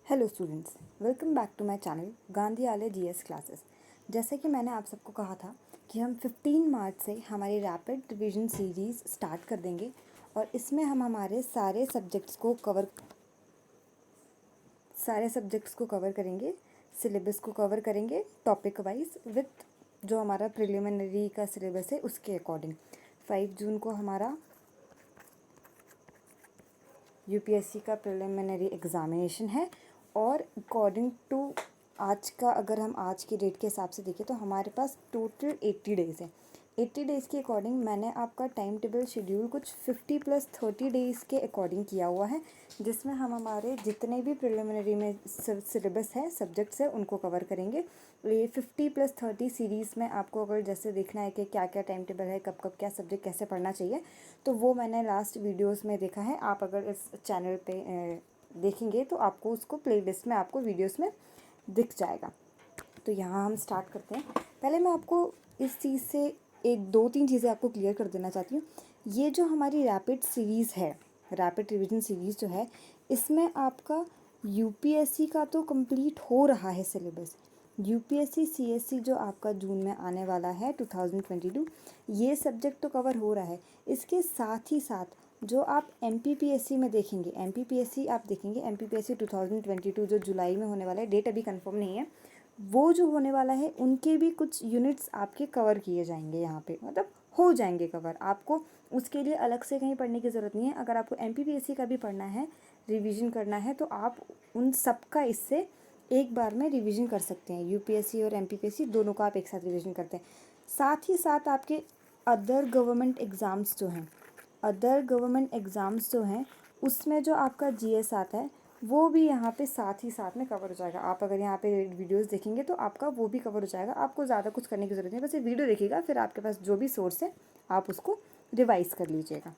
Hello students, welcome back to my channel Gandhi Alay GS classes. जैसे कि मैंने आप सबको कहा था कि हम 15 मार्च से हमारी रैपिड रिवीजन सीरीज़ स्टार्ट कर देंगे और इसमें हम हमारे सारे सब्जेक्ट्स को कवर करेंगे, सिलेबस को कवर करेंगे टॉपिक वाइज विथ जो हमारा प्रिलिमिनरी का सिलेबस है उसके अकॉर्डिंग। 5 जून को हमारा यूपीएससी का प्रिलिमिनरी एग्ज़ामिनेशन है और अकॉर्डिंग टू आज का, अगर हम आज की डेट के हिसाब से देखें तो हमारे पास टोटल 80 डेज़ है। 80 डेज़ के अकॉर्डिंग मैंने आपका टाइम टेबल शेड्यूल कुछ 50+30 डेज़ के अकॉर्डिंग किया हुआ है, जिसमें हम हमारे जितने भी प्रिलिमिनरी में सिलेबस है, सब्जेक्ट्स है, उनको कवर करेंगे। ये 50+30 सीरीज़ में आपको अगर जैसे देखना है कि क्या क्या टाइम टेबल है, कब कब क्या सब्जेक्ट कैसे पढ़ना चाहिए, तो वो मैंने लास्ट वीडियोस में देखा है। आप अगर इस चैनल पे देखेंगे तो आपको उसको प्लेलिस्ट में आपको वीडियोस में दिख जाएगा। तो यहाँ हम स्टार्ट करते हैं। पहले मैं आपको इस चीज़ से एक दो तीन चीज़ें आपको क्लियर कर देना चाहती हूँ। ये जो हमारी रैपिड सीरीज़ है, रैपिड रिवीजन सीरीज़ जो है, इसमें आपका यूपीएससी का तो कंप्लीट हो रहा है सिलेबस। यूपीएससी सीएससी जो आपका जून में आने वाला है 2022, ये सब्जेक्ट तो कवर हो रहा है। इसके साथ ही साथ जो आप एमपीपीएससी में देखेंगे, एमपीपीएससी आप देखेंगे, एमपीपीएससी 2022 जो जुलाई में होने वाला है, डेट अभी कंफर्म नहीं है, वो जो होने वाला है उनके भी कुछ यूनिट्स आपके कवर किए जाएंगे यहाँ पे, मतलब हो जाएंगे कवर। आपको उसके लिए अलग से कहीं पढ़ने की ज़रूरत नहीं है। अगर आपको एमपीपीएससी का भी पढ़ना है, रिवीजन करना है, तो आप उन सब का इससे एक बार में रिवीजन कर सकते हैं। यूपीएससी और एमपीपीएससी दोनों का आप एक साथ रिवीजन करते हैं। साथ ही साथ आपके अदर गवर्नमेंट एग्ज़ाम्स जो हैं उसमें जो आपका जीएस आता है वो भी यहाँ पे साथ ही साथ में कवर हो जाएगा। आप अगर यहाँ पे वीडियोस देखेंगे तो आपका वो भी कवर हो जाएगा। आपको ज़्यादा कुछ करने की ज़रूरत नहीं है, बस ये वीडियो देखिएगा, फिर आपके पास जो भी सोर्स है आप उसको रिवाइज़ कर लीजिएगा।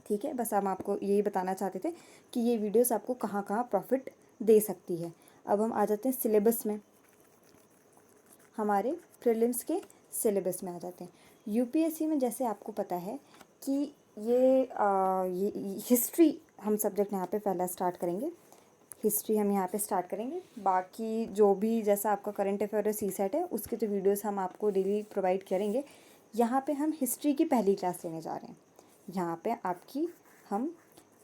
ठीक है, बस हम आपको यही बताना चाहते थे कि ये वीडियोस आपको कहाँ कहाँ प्रॉफिट दे सकती है। अब हम आ जाते हैं सिलेबस में, हमारे प्रीलिम्स के सिलेबस में आ जाते हैं। यूपीएससी में जैसे आपको पता है कि ये हिस्ट्री हम सब्जेक्ट यहाँ पे पहला स्टार्ट करेंगे। हिस्ट्री हम यहाँ पे स्टार्ट करेंगे। बाकी जो भी जैसा आपका करंट अफेयर और सीसेट है उसके जो वीडियोस हम आपको डेली प्रोवाइड करेंगे। यहाँ पे हम हिस्ट्री की पहली क्लास लेने जा रहे हैं। यहाँ पे आपकी हम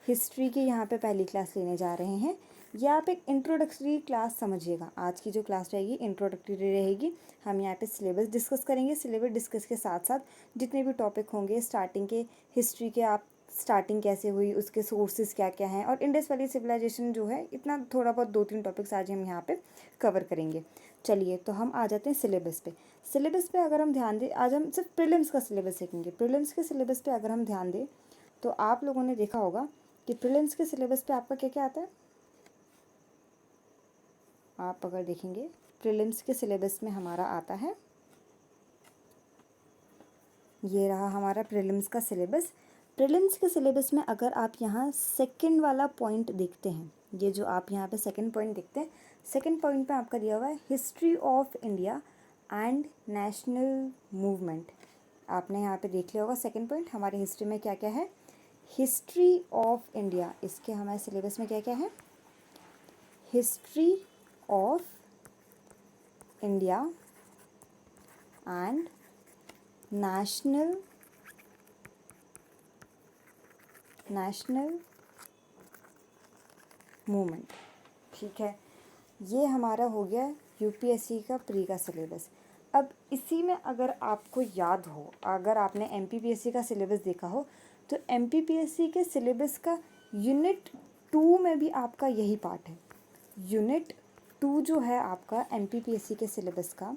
हिस्ट्री की यहाँ पे पहली क्लास लेने जा रहे हैं। या आप एक इंट्रोडक्टरी क्लास समझिएगा। आज की जो क्लास रहेगी इंट्रोडक्टरी रहेगी। हम यहाँ पे सिलेबस डिस्कस करेंगे। सिलेबस डिस्कस के साथ साथ जितने भी टॉपिक होंगे स्टार्टिंग के, हिस्ट्री के, आप स्टार्टिंग कैसे हुई, उसके सोर्सेज क्या क्या हैं, और इंडस वैली सिविलाइजेशन जो है, इतना थोड़ा बहुत 2-3 टॉपिक्स आज हम यहाँ पे कवर करेंगे। चलिए, तो हम आ जाते हैं सिलेबस पे। सिलेबस पे अगर हम ध्यान दें, आज हम सिर्फ प्रीलिम्स का सिलेबस देखेंगे। प्रीलिम्स के सिलेबस पे अगर हम ध्यान दें तो आप लोगों ने देखा होगा कि प्रीलिम्स के सिलेबस पे आपका क्या क्या आता है। आप अगर देखेंगे प्रीलिम्स के सिलेबस में हमारा आता है, ये रहा हमारा प्रीलिम्स का सिलेबस। प्रीलिम्स के सिलेबस में अगर आप यहाँ सेकंड वाला पॉइंट देखते हैं, ये जो आप यहाँ पे सेकंड पॉइंट देखते हैं, सेकंड पॉइंट पे आपका दिया हुआ है history of India and national movement. आपने यहाँ पे देख लिया होगा सेकंड पॉइंट हमारे हिस्ट्री में क्या क्या है। हिस्ट्री ऑफ इंडिया, इसके हमारे सिलेबस में क्या क्या है। History of India and national movement. ठीक है, ये हमारा हो गया यूपीएससी का प्री का सिलेबस। अब इसी में अगर आपको याद हो, अगर आपने एमपीपीएससी का सिलेबस देखा हो, तो एमपीपीएससी के सिलेबस का यूनिट 2 में भी आपका यही पार्ट है। यूनिट 2 जो है आपका एमपीपीएससी के सिलेबस का,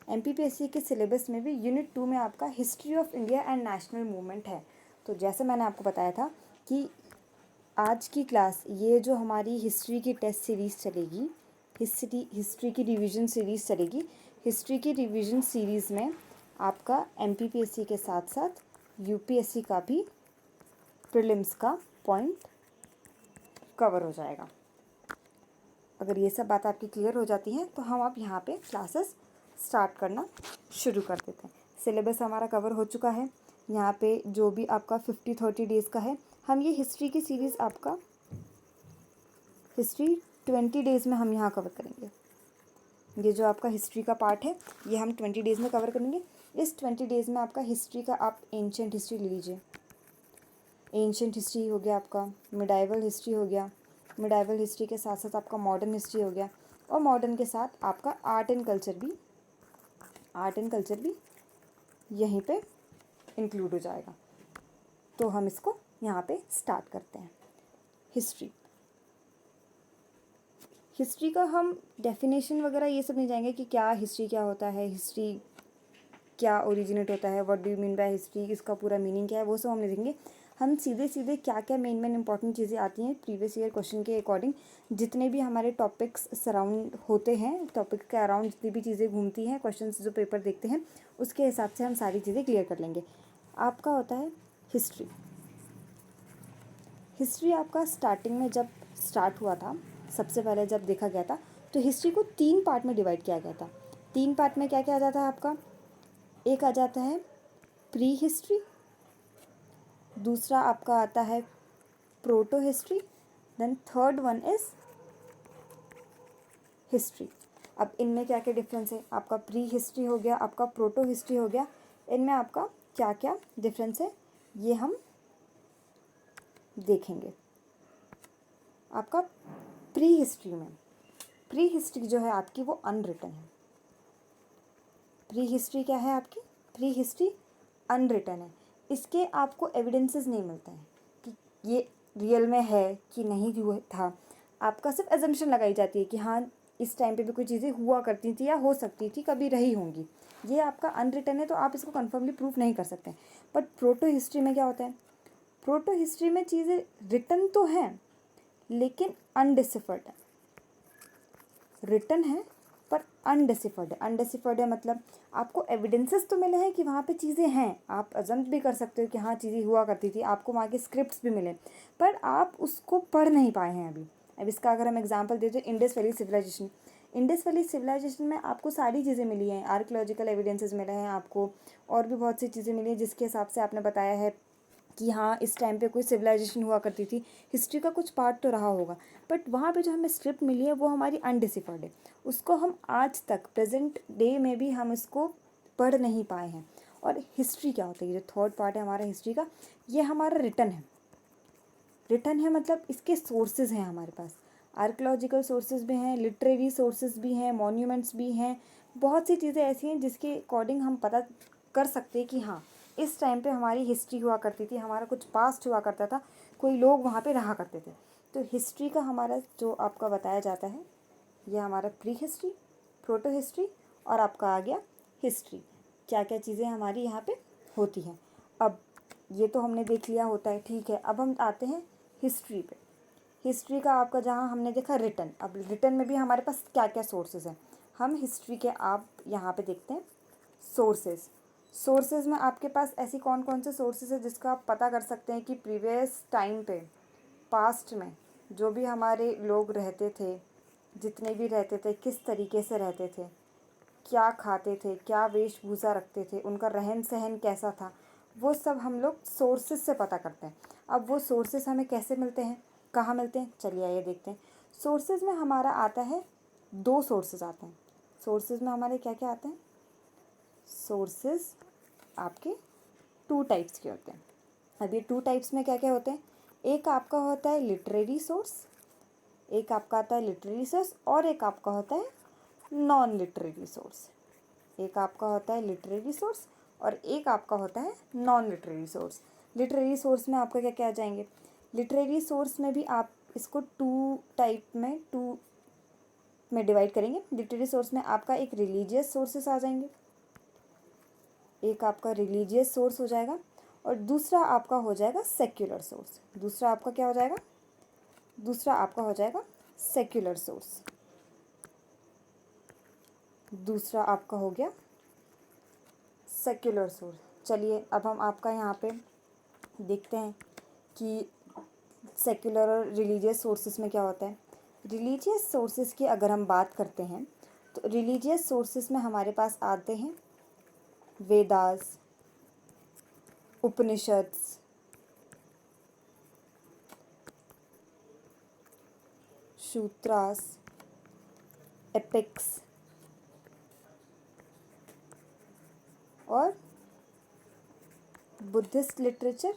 एमपीपीएससी के सिलेबस में भी यूनिट 2 में आपका history of India and national movement है। तो जैसे मैंने आपको बताया था कि आज की क्लास, ये जो हमारी हिस्ट्री की टेस्ट सीरीज़ चलेगी, हिस्ट्री की रिवीजन सीरीज़ चलेगी। हिस्ट्री की रिवीजन सीरीज़ में आपका एमपीपीएससी के साथ साथ यूपीएससी का भी प्रीलिम्स का पॉइंट कवर हो जाएगा। अगर ये सब बात आपकी क्लियर हो जाती है तो हम आप यहाँ पे क्लासेस स्टार्ट करना शुरू कर देते हैं। सिलेबस हमारा कवर हो चुका है। यहाँ पे जो भी आपका 50-30 डेज़ का है, हम ये हिस्ट्री की सीरीज़ आपका हिस्ट्री 20 डेज़ में हम यहाँ कवर करेंगे। ये जो आपका हिस्ट्री का पार्ट है ये हम 20 डेज़ में कवर करेंगे। इस 20 डेज़ में आपका हिस्ट्री का आप एंशंट हिस्ट्री ले लीजिए। एंशंट हिस्ट्री हो गया आपका, मिडाइवल हिस्ट्री हो गया, मिडाइवल हिस्ट्री के साथ साथ आपका मॉडर्न हिस्ट्री हो गया, और मॉडर्न के साथ आपका आर्ट एंड कल्चर भी यहीं पे इंक्लूड हो जाएगा। तो हम इसको यहाँ पे स्टार्ट करते हैं। हिस्ट्री का हम डेफिनेशन वगैरह ये सब नहीं जाएंगे कि क्या हिस्ट्री क्या होता है, हिस्ट्री क्या ओरिजिनेट होता है, what do you mean by history, इसका पूरा मीनिंग क्या है, वो सब हम नहीं देखेंगे। हम सीधे क्या क्या मेन इंपॉर्टेंट चीज़ें आती हैं प्रीवियस ईयर क्वेश्चन के अकॉर्डिंग, जितने भी हमारे टॉपिक्स सराउंड होते हैं, टॉपिक के अराउंड जितनी भी चीज़ें घूमती हैं, क्वेश्चंस जो पेपर देखते हैं उसके हिसाब से हम सारी चीज़ें क्लियर कर लेंगे। आपका होता है हिस्ट्री आपका स्टार्टिंग में जब स्टार्ट हुआ था, सबसे पहले जब देखा गया था, तो हिस्ट्री को 3 पार्ट में डिवाइड किया गया था। 3 पार्ट में क्या क्या आ जाता है आपका, एक आ जाता है प्री हिस्ट्री, दूसरा आपका आता है proto history, then third one is history. अब इनमें क्या क्या डिफरेंस है, आपका प्री हिस्ट्री हो गया, आपका प्रोटो हिस्ट्री हो गया, इनमें आपका क्या क्या डिफरेंस है ये हम देखेंगे। आपका प्री हिस्ट्री जो है आपकी वो अनरिटन है। प्री हिस्ट्री क्या है आपकी, प्री हिस्ट्री अनरिटन है। इसके आपको एविडेंसेस नहीं मिलते हैं कि ये रियल में है कि नहीं हुआ था, आपका सिर्फ एजम्पशन लगाई जाती है कि हाँ इस टाइम पे भी कोई चीज़ें हुआ करती थी या हो सकती थी, कभी रही होंगी। ये आपका अनरिटन है, तो आप इसको कन्फर्मली प्रूफ नहीं कर सकते। बट प्रोटो हिस्ट्री में क्या होता है, प्रोटो हिस्ट्री में चीज़ें रिटन तो हैं लेकिन अनडिसिफर्ड है। रिटन है पर अनडिसिफर्ड है। अनडिसिफर्ड है मतलब आपको एविडेंसेस तो मिले हैं कि वहाँ पे चीज़ें हैं, आप अजम्प्ट भी कर सकते हो कि हाँ चीज़ें हुआ करती थी, आपको वहाँ के स्क्रिप्ट्स भी मिले, पर आप उसको पढ़ नहीं पाए हैं अभी। अब इसका अगर हम एग्जांपल देते हैं, इंडस वैली सिविलाइजेशन में आपको सारी चीज़ें मिली हैं, आर्कियोलॉजिकल एविडेंसेस मिले हैं आपको, और भी बहुत सी चीज़ें मिली हैं जिसके हिसाब से आपने बताया है कि हाँ इस टाइम पे कोई सिविलाइजेशन हुआ करती थी। हिस्ट्री का कुछ पार्ट तो रहा होगा, बट वहाँ पे जो हमें स्क्रिप्ट मिली है वो हमारी अनडिसिफर्ड है। उसको हम आज तक प्रेजेंट डे में भी हम इसको पढ़ नहीं पाए हैं। और हिस्ट्री क्या होता है, ये जो थर्ड पार्ट है हमारा हिस्ट्री का, ये हमारा रिटन है मतलब इसके सोर्सेज हैं हमारे पास, आर्कियोलॉजिकल सोर्सेज भी हैं, लिटरेरी सोर्सेज भी हैं, मॉन्यूमेंट्स भी हैं, बहुत सी चीज़ें ऐसी हैं जिसके अकॉर्डिंग हम पता कर सकते हैं कि हाँ इस टाइम पे हमारी हिस्ट्री हुआ करती थी, हमारा कुछ पास्ट हुआ करता था, कोई लोग वहाँ पे रहा करते थे। तो हिस्ट्री का हमारा जो आपका बताया जाता है ये हमारा प्री हिस्ट्री, प्रोटो हिस्ट्री, और आपका आ गया हिस्ट्री। क्या क्या चीज़ें हमारी यहाँ पे होती हैं। अब ये तो हमने देख लिया होता है, ठीक है। अब हम आते हैं हिस्ट्री पे। हिस्ट्री का आपका जहाँ हमने देखा रिटन, अब रिटन में भी हमारे पास क्या क्या सोर्सेज हैं, हम हिस्ट्री के आप यहाँ पे देखते हैं सोर्सेज में आपके पास ऐसी कौन कौन से सोर्सेज है जिसका आप पता कर सकते हैं कि प्रीवियस टाइम पे, पास्ट में जो भी हमारे लोग रहते थे, जितने भी रहते थे, किस तरीके से रहते थे, क्या खाते थे, क्या वेशभूषा रखते थे, उनका रहन सहन कैसा था, वो सब हम लोग सोर्सेज से पता करते हैं। अब वो सोर्सेज हमें कैसे मिलते हैं, कहाँ मिलते हैं, चलिए आइए देखते हैं। सोर्सेज में हमारा आता है 2 सोर्सेज आते हैं। सोर्सेज में हमारे क्या क्या आते हैं, सोर्सेज आपके 2 टाइप्स के होते हैं। अब ये 2 टाइप्स में क्या क्या होते हैं, एक आपका होता है लिटरेरी सोर्स, एक आपका आता है लिटरेरी सोर्स, और एक आपका होता है नॉन लिटरेरी सोर्स। एक आपका होता है लिटरेरी सोर्स और एक आपका होता है non literary source. Literary source में आपका क्या क्या आ जाएंगे, लिटरेरी सोर्स में भी आप इसको 2 टाइप में 2 में डिवाइड करेंगे। लिटरेरी सोर्स में आपका एक रिलीजियस सोर्सेस आ जाएंगे, एक आपका रिलीजियस सोर्स हो जाएगा, और दूसरा आपका हो जाएगा सेक्युलर सोर्स। दूसरा आपका क्या हो जाएगा, दूसरा आपका हो जाएगा सेक्युलर सोर्स। दूसरा आपका हो गया सेक्युलर सोर्स। चलिए अब हम आपका यहाँ पे देखते हैं कि सेक्युलर और रिलीजियस सोर्सेस में क्या होता है। रिलीजियस सोर्सेस की अगर हम बात करते हैं तो रिलीजियस सोर्सेस में हमारे पास आते हैं वेदास, उपनिषद्स, सूत्रास, एपिक्स और बुद्धिस्ट लिटरेचर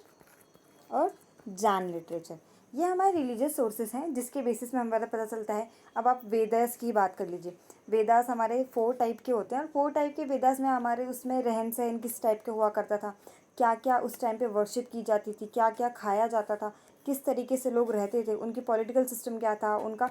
और जैन लिटरेचर, ये हमारे रिलीजियस सोर्सेज हैं जिसके बेसिस में हमारा पता चलता है। अब आप वेदास की बात कर लीजिए। वेदास हमारे 4 टाइप के होते हैं और 4 टाइप के वेदास में हमारे उसमें रहन सहन किस टाइप का हुआ करता था, क्या क्या उस टाइम पे वर्शिप की जाती थी, क्या क्या खाया जाता था, किस तरीके से लोग रहते थे, उनकी पॉलिटिकल सिस्टम क्या था, उनका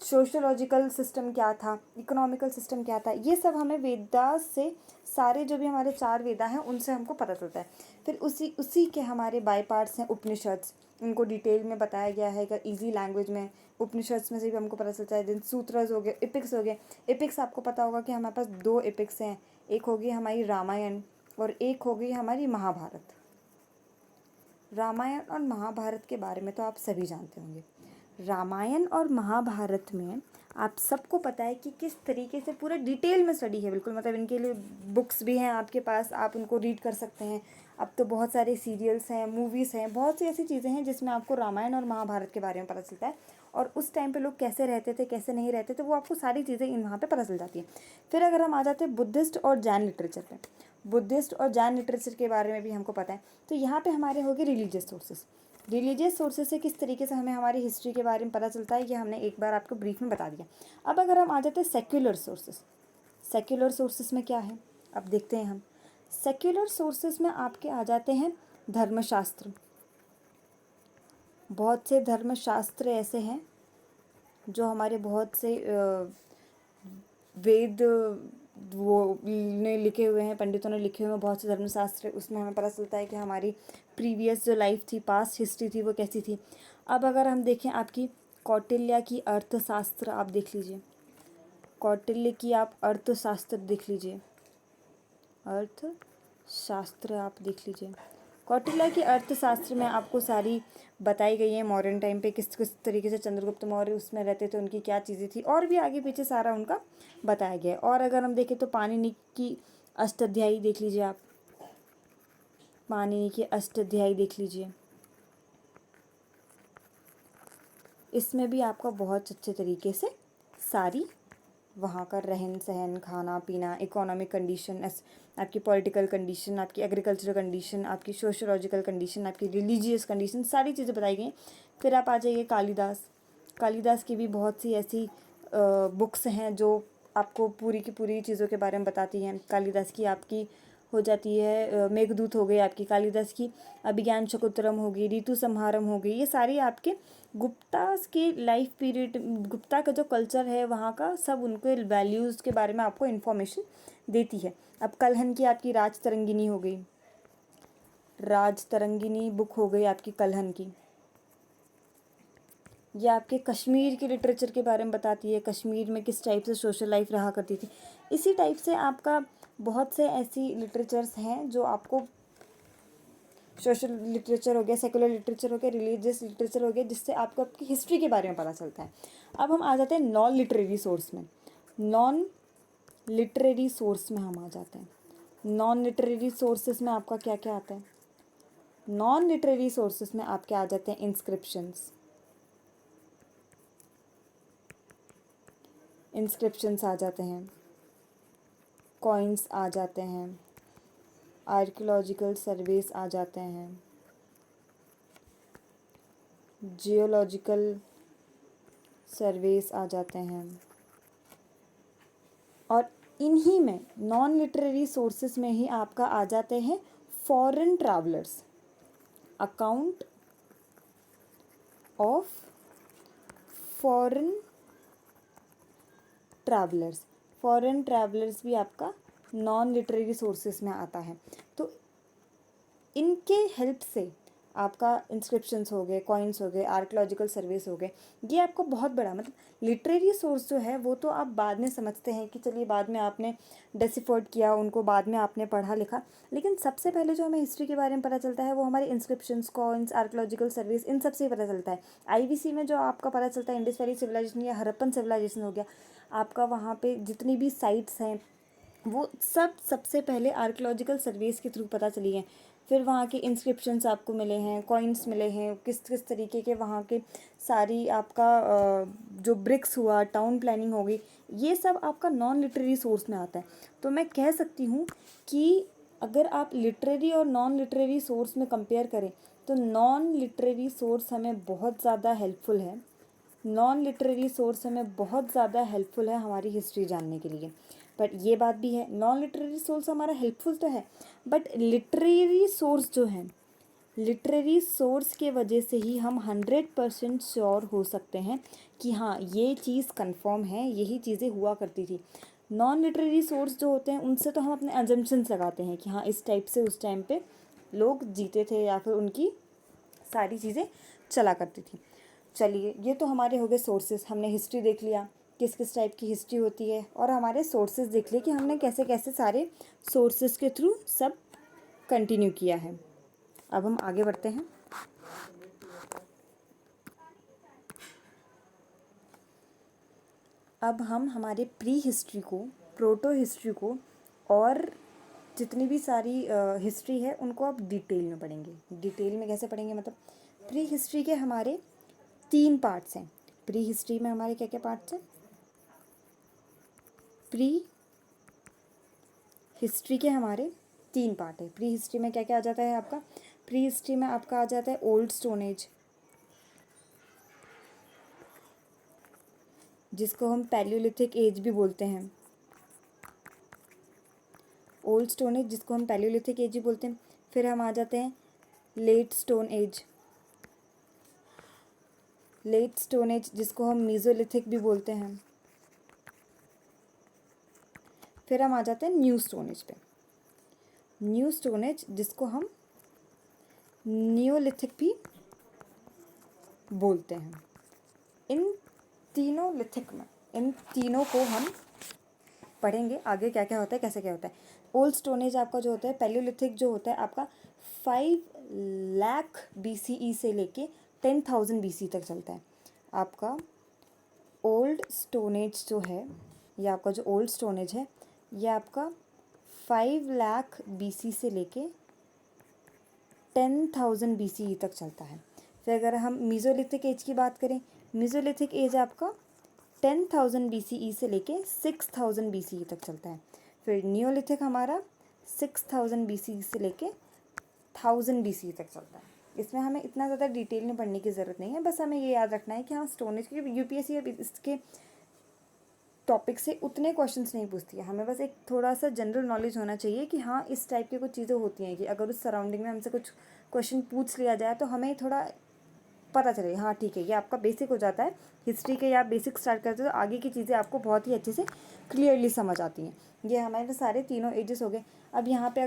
सोशोलॉजिकल सिस्टम क्या था, इकोनॉमिकल सिस्टम क्या था, ये सब हमें वेदास से सारे जो भी हमारे 4 वेदा हैं उनसे हमको पता चलता है। फिर उसी के हमारे बाय पार्ट्स हैं उपनिषद्स, इनको डिटेल में बताया गया है ईजी लैंग्वेज में। उपनिषद्स में से भी हमको पता चलता है। देन सूत्रस हो गए, एपिक्स हो गए। एपिक्स आपको पता होगा कि हमारे पास 2 एपिक्स हैं, एक होगी हमारी रामायण और एक होगी हमारी महाभारत। रामायण और महाभारत के बारे में तो आप सभी जानते होंगे। रामायण और महाभारत में आप सबको पता है कि किस तरीके से पूरा डिटेल में स्टडी है, बिल्कुल मतलब इनके लिए बुक्स भी हैं आपके पास, आप उनको रीड कर सकते हैं। अब तो बहुत सारे सीरियल्स हैं, मूवीज़ हैं, बहुत सी ऐसी चीज़ें हैं जिसमें आपको रामायण और महाभारत के बारे में पता चलता है और उस टाइम पे लोग कैसे रहते थे, कैसे नहीं रहते थे, वो आपको सारी चीज़ें इन वहाँ पे पता चल जाती है। फिर अगर हम आ जाते हैं बुद्धिस्ट और जैन लिटरेचर पे, बुद्धिस्ट और जैन लिटरेचर के बारे में भी हमको पता है। तो यहाँ पे हमारे हो गए रिलीजियस सोर्सेज। रिलीजियस सोर्सेज से किस तरीके से हमें हमारी हिस्ट्री के बारे में पता चलता है, ये हमने एक बार आपको ब्रीफ में बता दिया। अब अगर हम आ जाते हैं सेक्युलर सोर्सेज, सेक्युलर सोर्सेज में क्या है अब देखते हैं हम। सेक्युलर सोर्सेज में आपके आ जाते हैं धर्मशास्त्र। बहुत से धर्मशास्त्र ऐसे हैं जो हमारे बहुत से वेद वो ने लिखे हुए हैं, पंडितों ने लिखे हुए हैं बहुत से धर्मशास्त्र। उसमें हमें पता चलता है कि हमारी प्रीवियस जो लाइफ थी, पास्ट हिस्ट्री थी, वो कैसी थी। अब अगर हम देखें आपकी कौटिल्य की अर्थशास्त्र आप देख लीजिए, कौटिल्य की आप अर्थशास्त्र देख लीजिए, अर्थशास्त्र आप देख लीजिए। कौटिल्य की अर्थशास्त्र में आपको सारी बताई गई है मॉडर्न टाइम पे किस किस तरीके से चंद्रगुप्त मौर्य उसमें रहते थे, उनकी क्या चीज़ें थी, और भी आगे पीछे सारा उनका बताया गया है। और अगर हम देखें तो पाणिनि की अष्टाध्यायी देख लीजिए आप, पाणिनि की अष्टाध्यायी देख लीजिए, इसमें भी आपका बहुत अच्छे तरीके से सारी वहाँ का रहन सहन, खाना पीना, इकोनॉमिक कंडीशन, आपकी पॉलिटिकल कंडीशन, आपकी एग्रीकल्चरल कंडीशन, आपकी सोशोलॉजिकल कंडीशन, आपकी रिलीजियस कंडीशन, सारी चीज़ें बताई गई। फिर आप आ जाइए कालिदास। कालिदास की भी बहुत सी ऐसी बुक्स हैं जो आपको पूरी की पूरी चीज़ों के बारे में बताती हैं। कालिदास की आपकी हो जाती है मेघदूत हो गई आपकी, कालिदास की अभिज्ञान शकुंतलम होगी, ऋतु संहारम होगी, ये सारी आपके गुप्ता के लाइफ पीरियड, गुप्ता का जो कल्चर है वहाँ का, सब उनके वैल्यूज़ के बारे में आपको इन्फॉर्मेशन देती है। अब कलहन की आपकी राज तरंगिनी हो गई, राज तरंगिनी बुक हो गई आपकी कलहन की। ये आपके कश्मीर के लिटरेचर के बारे में बताती है, कश्मीर में किस टाइप से सोशल लाइफ रहा करती थी। इसी टाइप से आपका बहुत से ऐसी लिटरेचर्स हैं जो आपको, सोशल लिटरेचर हो गया, सेकुलर लिटरेचर हो गया, रिलीजियस लिटरेचर हो गया, जिससे आपको आपकी हिस्ट्री के बारे में पता चलता है। अब हम आ जाते हैं नॉन लिटरेरी सोर्स में। नॉन लिटरेरी सोर्स में हम आ जाते हैं। नॉन लिटरेरी सोर्सेज में आपका क्या क्या आता है। नॉन लिटरेरी सोर्सेज में आपके आ जाते हैं इंस्क्रिप्शंस, इंस्क्रिप्शंस आ जाते हैं, कॉइन्स आ जाते हैं, आर्कियोलॉजिकल सर्वेस आ जाते हैं, जियोलॉजिकल सर्वेस आ जाते हैं। और इन्हीं में नॉन लिटरेरी सोर्सेस में ही आपका आ जाते हैं foreign travellers, account of foreign travellers. Foreign travellers भी आपका नॉन लिटरेरी सोर्सेस में आता है। तो इनके हेल्प से आपका इंस्क्रिप्शंस हो गए, कॉइन्स हो गए, आर्कियोलॉजिकल सर्वेस हो गए, ये आपको बहुत बड़ा, मतलब लिटरेरी सोर्स जो है वो तो आप बाद में समझते हैं कि चलिए बाद में आपने डेसिफर्ड किया उनको, बाद में आपने पढ़ा लिखा, लेकिन सबसे पहले जो हमें हिस्ट्री के बारे में पता चलता है वो हमारे इंस्क्रिप्शंस, कॉइन्स, आर्कियोलॉजिकल सर्वेस, इन सब से ही पता चलता है। IVC में जो आपका पता चलता है इंडस वैली सिविलाइजेशन या हड़प्पन सिविलाइजेशन हो गया आपका, वहाँ पे जितनी भी साइट्स हैं वो सब सबसे पहले आर्कियोलॉजिकल सर्वेस के थ्रू पता चली हैं। फिर वहाँ के इंस्क्रिप्शंस आपको मिले हैं, कॉइन्स मिले हैं, किस किस तरीके के वहाँ के सारी आपका जो ब्रिक्स हुआ, टाउन प्लानिंग हो गई, ये सब आपका नॉन लिटरेरी सोर्स में आता है। तो मैं कह सकती हूँ कि अगर आप लिटरेरी और नॉन लिटरेरी सोर्स में कंपेयर करें तो नॉन लिटरेरी सोर्स हमें बहुत ज़्यादा हेल्पफुल है। नॉन लिटरेरी सोर्स हमें बहुत ज़्यादा हेल्पफुल है हमारी हिस्ट्री जानने के लिए। बट ये बात भी है, नॉन लिटरेरी सोर्स हमारा हेल्पफुल तो है, बट लिटरेरी सोर्स जो है, लिटरेरी सोर्स के वजह से ही हम 100% श्योर हो सकते हैं कि हाँ ये चीज़ कंफर्म है, यही चीज़ें हुआ करती थी। नॉन लिटरेरी सोर्स जो होते हैं उनसे तो हम अपने अजम्पशंस लगाते हैं कि हाँ इस टाइप से उस टाइम पे लोग जीते थे या फिर उनकी सारी चीज़ें चला करती थी। चलिए, ये तो हमारे हो गए सोर्सेज। हमने हिस्ट्री देख लिया, किस किस टाइप की हिस्ट्री होती है, और हमारे सोर्सेज देख लिए कि हमने कैसे कैसे सारे सोर्सेज के थ्रू सब कंटिन्यू किया है। अब हम आगे बढ़ते हैं। अब हम हमारे प्री हिस्ट्री को, प्रोटो हिस्ट्री को और जितनी भी सारी हिस्ट्री है उनको आप डिटेल में पढ़ेंगे। डिटेल में कैसे पढ़ेंगे, मतलब प्री हिस्ट्री के हमारे 3 पार्ट्स हैं। प्री हिस्ट्री में हमारे क्या क्या पार्ट्स हैं? प्री हिस्ट्री के हमारे 3 पार्ट है। प्री हिस्ट्री में क्या क्या आ जाता है आपका? प्री हिस्ट्री में आपका आ जाता है ओल्ड स्टोन एज, जिसको हम पैलियोलिथिक एज भी बोलते हैं। ओल्ड स्टोन एज जिसको हम पैलियोलिथिक एज ही बोलते हैं। फिर हम आ जाते हैं late stone age, late stone age जिसको हम मीज़ोलिथिक भी बोलते हैं। फिर हम आ जाते हैं न्यू स्टोन एज पे, न्यू स्टोन एज जिसको हम नियोलिथिक भी बोलते हैं। इन तीनों लिथिक में, इन तीनों को हम पढ़ेंगे आगे क्या क्या होता है, कैसे क्या होता है। ओल्ड स्टोन एज आपका जो होता है, पैलियोलिथिक जो होता है आपका 5 लाख BCE से लेके 10,000 BC तक चलता है। आपका ओल्ड स्टोन एज जो है, ये आपका जो ओल्ड स्टोन एज है, ये आपका 5 लाख BC से लेके 10,000 BCE तक चलता है। फिर अगर हम मीज़ोलिथिक एज की बात करें, मीज़ोलिथिक एज आपका 10,000 BCE से लेके 6,000 BCE तक चलता है। फिर नियोलिथिक हमारा 6,000 BCE से लेके 1000 BCE तक चलता है। इसमें हमें इतना ज़्यादा डिटेल में पढ़ने की ज़रूरत नहीं है, बस हमें ये याद रखना है कि हाँ स्टोनेज, क्योंकि यूपीएससी अब इसके टॉपिक से उतने क्वेश्चंस नहीं पूछती है। हमें बस एक थोड़ा सा जनरल नॉलेज होना चाहिए कि हाँ इस टाइप की कुछ चीज़ें होती हैं कि अगर उस सराउंडिंग में हमसे कुछ क्वेश्चन पूछ लिया जाए तो हमें थोड़ा पता चले, हाँ ठीक है ये आपका बेसिक हो जाता है। हिस्ट्री के आप बेसिक स्टार्ट करते हो तो आगे की चीज़ें आपको बहुत ही अच्छे से क्लियरली समझ आती हैं। ये हमारे सारे तीनों एजेस हो गए। अब यहाँ पे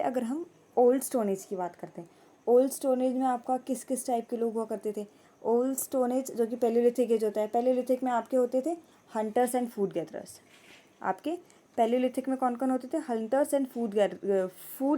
अगर हम ओल्ड स्टोन एज की बात करते हैं, ओल्ड स्टोन एज में आपका किस किस टाइप के लोग हुआ करते थे? ओल्ड स्टोन एज जो कि पैलियोलिथिक एज होता है, पैलियोलिथिक में आपके होते थे हंटर्स एंड फूड गैदरर्स। आपके पैलियोलिथिक में कौन कौन होते थे? हंटर्स एंड फूड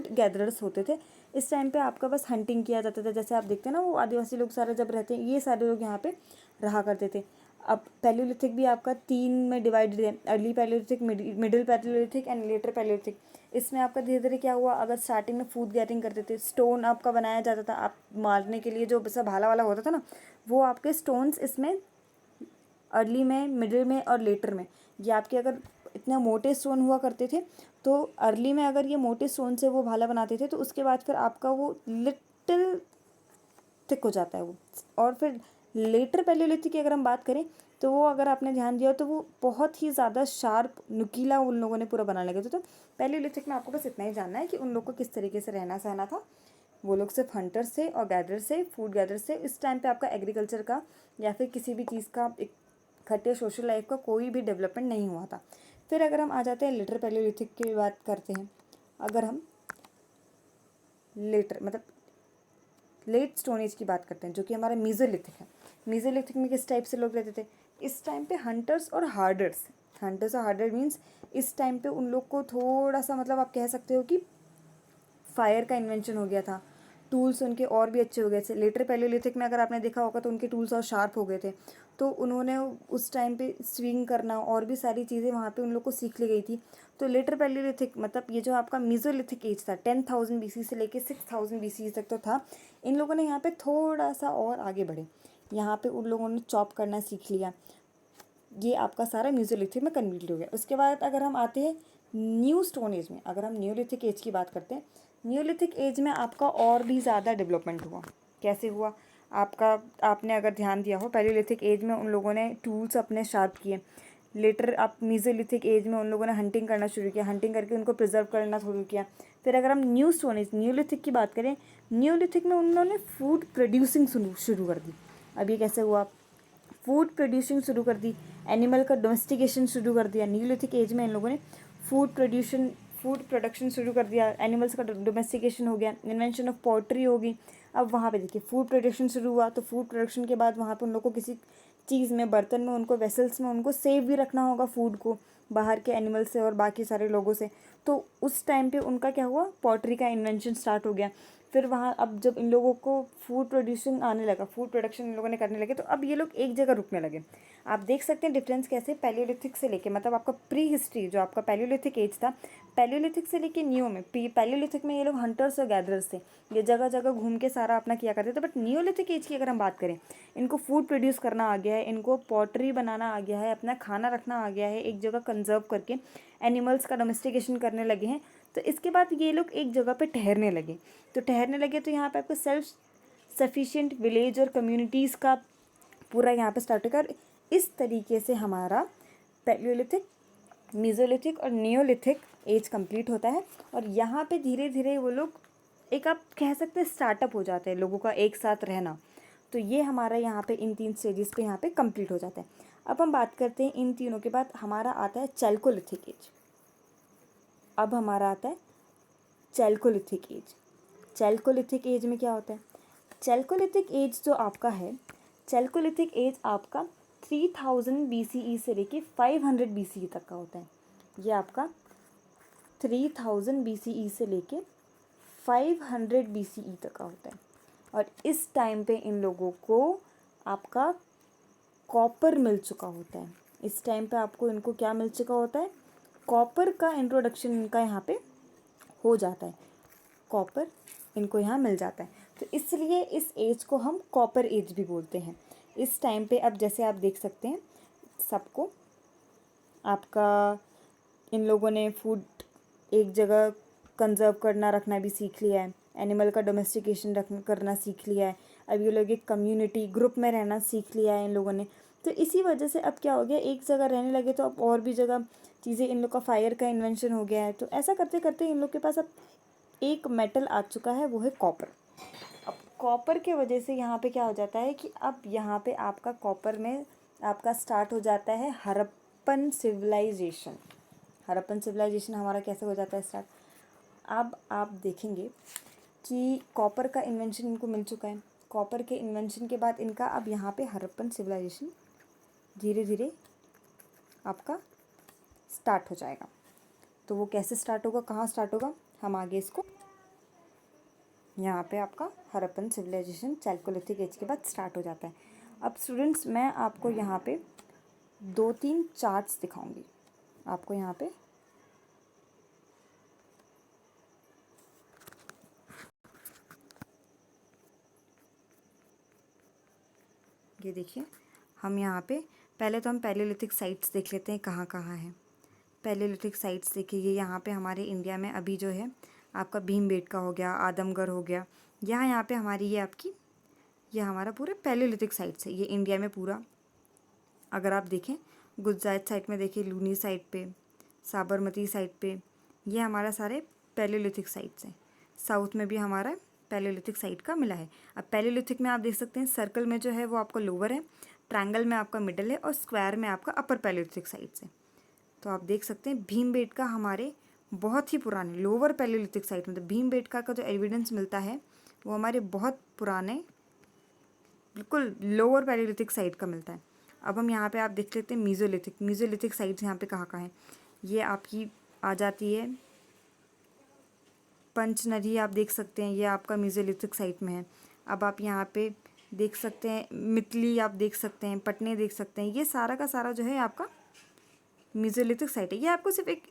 गैदरर्स होते थे। इस टाइम पे आपका बस हंटिंग किया जाता था। जैसे आप देखते हैं ना वो आदिवासी लोग सारे जब रहते हैं, ये सारे लोग यहाँ पे रहा करते थे। अब पैलियोलिथिक भी आपका 3 में डिवाइडेड है, early Palaeolithic, middle Palaeolithic and later Palaeolithic. इसमें आपका धीरे धीरे क्या हुआ, अगर स्टार्टिंग में फूड गैदरिंग करते थे, स्टोन आपका बनाया जाता था, आप मारने के लिए जो सब भाला वाला होता था ना, वो आपके स्टोन्स इसमें अर्ली में, मिडिल में और लेटर में, ये आपके अगर इतने मोटे स्टोन हुआ करते थे तो अर्ली में अगर ये मोटे स्टोन से वो भाला बनाते थे तो उसके बाद फिर आपका वो लिटिल थिक हो जाता है वो। और फिर लेटर पैलियोलिथिक की अगर हम बात करें तो वो अगर आपने ध्यान दिया तो वो बहुत ही ज़्यादा शार्प नुकीला उन लोगों ने पूरा बनाने लगे थे। तो पैलियोलिथिक में आपको बस इतना ही जानना है कि उन लोग को किस तरीके से रहना सहना था। वो लोग सिर्फ हंटर से और गैदर से, फूड गैदर से। इस टाइम पे आपका एग्रीकल्चर का या फिर किसी भी चीज़ का एक इकट्ठे सोशल लाइफ का कोई भी डेवलपमेंट नहीं हुआ था। फिर अगर हम आ जाते हैं लेटर पैलियोलिथिक की बात करते हैं, अगर हम लेटर मतलब लेट स्टोन एज की बात करते हैं जो कि हमारा मीज़ोलिथिक है। मीज़ोलिथिक में किस टाइप से लोग रहते थे? इस टाइम पे हंटर्स और हार्डर्स, हंटर्स और हार्डर मीन्स इस टाइम पे उन लोग को थोड़ा सा मतलब आप कह सकते हो कि फायर का इन्वेंशन हो गया था, टूल्स उनके और भी अच्छे हो गए थे। लेटर पैलियोलिथिक में अगर आपने देखा होगा तो उनके टूल्स और शार्प हो गए थे, तो उन्होंने उस टाइम पे स्विंग करना और भी सारी चीज़ें वहाँ पे उन लोग को सीख ली गई थी। तो लेटर पैलियोलिथिक मतलब ये जो आपका मीजोलिथिक एज था 10,000 BC से लेके 6,000 BC तक तो था। इन लोगों ने यहाँ पे थोड़ा सा और आगे बढ़े, यहाँ पे उन लोगों ने चॉप करना सीख लिया। ये आपका सारा मीजोलिथिक में कन्वर्ट हो गया। उसके बाद अगर हम आते हैं न्यू स्टोन एज में, अगर हम न्यूलिथिक एज की बात करते हैं, न्यूलिथिक एज में आपका और भी ज़्यादा डेवलपमेंट हुआ। कैसे हुआ? आपने अगर ध्यान दिया हो, पैलियोलिथिक एज में उन लोगों ने टूल्स अपने शार्प किए। लेटर आप मीजोलिथिक एज में उन लोगों ने हंटिंग करना शुरू किया, हंटिंग करके उनको प्रिजर्व करना शुरू किया। फिर अगर हम न्यू स्टोन एज न्यूलिथिक की बात करें, न्यूलिथिक में उन्होंने फूड प्रोड्यूसिंग शुरू कर दी। अब ये कैसे हुआ? फूड प्रोड्यूसिंग शुरू कर दी, एनिमल का डोमेस्टिकेशन शुरू कर दिया। न्यूलिथिक एज में इन लोगों ने फूड प्रोडक्शन शुरू कर दिया, एनिमल्स का डोमेस्टिकेशन हो गया, इन्वेंशन ऑफ पोल्ट्री होगी। अब वहाँ पे देखिए फूड प्रोडक्शन शुरू हुआ, तो फूड प्रोडक्शन के बाद वहाँ पे उन लोग को किसी चीज़ में, बर्तन में, उनको वेसल्स में उनको सेव भी रखना होगा फूड को बाहर के एनिमल से और बाकी सारे लोगों से। तो उस टाइम पे उनका क्या हुआ? पॉटरी का इन्वेंशन स्टार्ट हो गया। फिर वहाँ अब जब इन लोगों को फूड प्रोड्यूसिंग आने लगा, फूड प्रोडक्शन इन लोगों ने करने लगे, तो अब ये लोग एक जगह रुकने लगे। आप देख सकते हैं डिफरेंस कैसे पैलियोलिथिक से लेके, मतलब आपका प्री हिस्ट्री जो आपका पैलियोलिथिक एज था, पैलियोलिथिक से लेके न्यू में, पैलियोलिथिक में ये लोग हंटर्स और गैदरर्स थे, ये जगह जगह घूम के सारा अपना किया करते थे। बट न्यूलिथिक एज की अगर हम बात करें, इनको फूड प्रोड्यूस करना आ गया है, इनको पॉटरी बनाना आ गया है, अपना खाना रखना आ गया है, एक जगह कंजर्व करके एनिमल्स का डोमेस्टिकेशन करने लगे हैं। तो इसके बाद ये लोग एक जगह पे ठहरने लगे। तो ठहरने लगे तो यहाँ पे आपको सेल्फ सफिशिएंट विलेज और कम्युनिटीज़ का पूरा यहाँ पे स्टार्ट होगा। इस तरीके से हमारा पैलियोलिथिक, मीजोलिथिक और नियोलिथिक एज कंप्लीट होता है। और यहाँ पे धीरे धीरे वो लोग एक, आप कह सकते हैं, स्टार्टअप हो जाते हैं लोगों का एक साथ रहना। तो ये हमारा यहाँ पे इन 3 स्टेजेस पे यहाँ पे कंप्लीट हो जाता है। अब हम बात करते हैं इन तीनों के बाद हमारा आता है चैल्कोलिथिक एज। अब हमारा आता है चैल्कोलिथिक एज। चैल्कोलिथिक एज में क्या होता है? चैल्कोलिथिक एज जो आपका है, चैल्कोलिथिक एज आपका 3000 BCE से लेके 500 BCE तक का होता है। ये आपका 3000 BCE से लेके 500 BCE तक का होता है। और इस टाइम पे इन लोगों को आपका कॉपर मिल चुका होता है। इस टाइम पे आपको इनको क्या मिल चुका होता है? कॉपर का इंट्रोडक्शन इनका यहाँ पे हो जाता है, कॉपर इनको यहाँ मिल जाता है। तो इसलिए इस एज को हम कॉपर एज भी बोलते हैं। इस टाइम पे अब जैसे आप देख सकते हैं, सबको आपका इन लोगों ने फूड एक जगह कंजर्व करना रखना भी सीख लिया है, एनिमल का डोमेस्टिकेशन करना सीख लिया है। अब ये लोग एक कम्युनिटी ग्रुप में रहना सीख लिया है इन लोगों ने। तो इसी वजह से अब क्या हो गया, एक जगह रहने लगे तो अब और भी जगह चीज़ें, इन लोग का फायर का इन्वेंशन हो गया है। तो ऐसा करते करते इन लोग के पास अब एक मेटल आ चुका है, वो है कॉपर। अब कॉपर के वजह से यहाँ पे क्या हो जाता है कि अब यहाँ पे आपका कॉपर में आपका स्टार्ट हो जाता है हड़प्पन सिविलाइजेशन। हड़प्पन सिविलाइजेशन हमारा कैसे हो जाता है स्टार्ट? अब आप देखेंगे कि कॉपर का इन्वेंशन इनको मिल चुका है। कॉपर के इन्वेंशन के बाद इनका अब यहाँ पे हड़प्पन सिविलाइजेशन धीरे धीरे आपका स्टार्ट हो जाएगा। तो वो कैसे स्टार्ट होगा, कहाँ स्टार्ट होगा, हम आगे इसको, यहाँ पे आपका हड़प्पन सिविलाइजेशन चैल्कोलिथिक एज के बाद स्टार्ट हो जाता है। अब स्टूडेंट्स, मैं आपको यहाँ पे 2-3 चार्ट्स दिखाऊंगी आपको यहाँ पे। ये देखिए, हम यहाँ पे पहले तो हम पैलियोलिथिक साइट्स देख लेते हैं कहाँ कहाँ है। पैलियोलिथिक साइट्स देखिए, ये यहाँ पे हमारे इंडिया में अभी जो है आपका भीमबेटका हो गया, आदमगढ़ हो गया, यहाँ पे हमारी ये आपकी, ये हमारा पूरा पैलियोलिथिक साइट्स है। ये इंडिया में पूरा अगर आप देखें, गुजरात साइड में देखिए, लूनी साइड पे, साबरमती साइड पे, ये हमारा सारे पैलियोलिथिक साइट्स हैं। साउथ में भी हमारा पैलियोलिथिक साइट का मिला है। अब पैलियोलिथिक में आप देख सकते हैं सर्कल में जो है वो आपका लोअर है, ट्रायंगल में आपका मिडल है और स्क्वायर में आपका अपर पैलियोलिथिक साइट्स है। तो आप देख सकते हैं भीमबेटका हमारे बहुत ही पुराने लोअर पैलियोलिथिक साइट, मतलब भीमबेटका का जो एविडेंस मिलता है वो हमारे बहुत पुराने बिल्कुल लोअर पैलियोलिथिक साइट का मिलता है। अब हम यहाँ पे आप देख लेते हैं मीजोलिथिक साइट्स यहाँ पे कहाँ कहाँ हैं। ये आपकी आ जाती है पंचनदी आप देख सकते हैं, ये आपका मेसोलिथिक साइट में है। अब आप यहाँ पे देख सकते हैं मितली आप देख सकते हैं, पटने देख सकते हैं, ये सारा का सारा जो है आपका मेसोलिथिक साइट है। ये आपको सिर्फ एक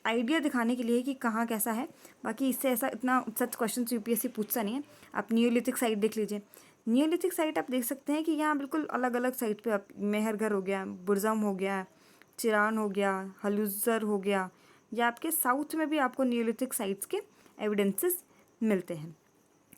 आइडिया दिखाने के लिए है कि कहाँ कैसा है, बाकी इससे ऐसा इतना सच क्वेश्चन यूपीएससी पूछता नहीं है। आप नियोलिथिक साइट देख लीजिए। नियोलिथिक साइट आप देख सकते हैं कि यहाँ बिल्कुल अलग अलग साइट पे आप मेहरगढ़ हो गया, बुरजम हो गया, चिरान हो गया, हलूजर हो गया, या आपके साउथ में भी आपको नियोलिथिक साइट्स के एविडेंसेस मिलते हैं।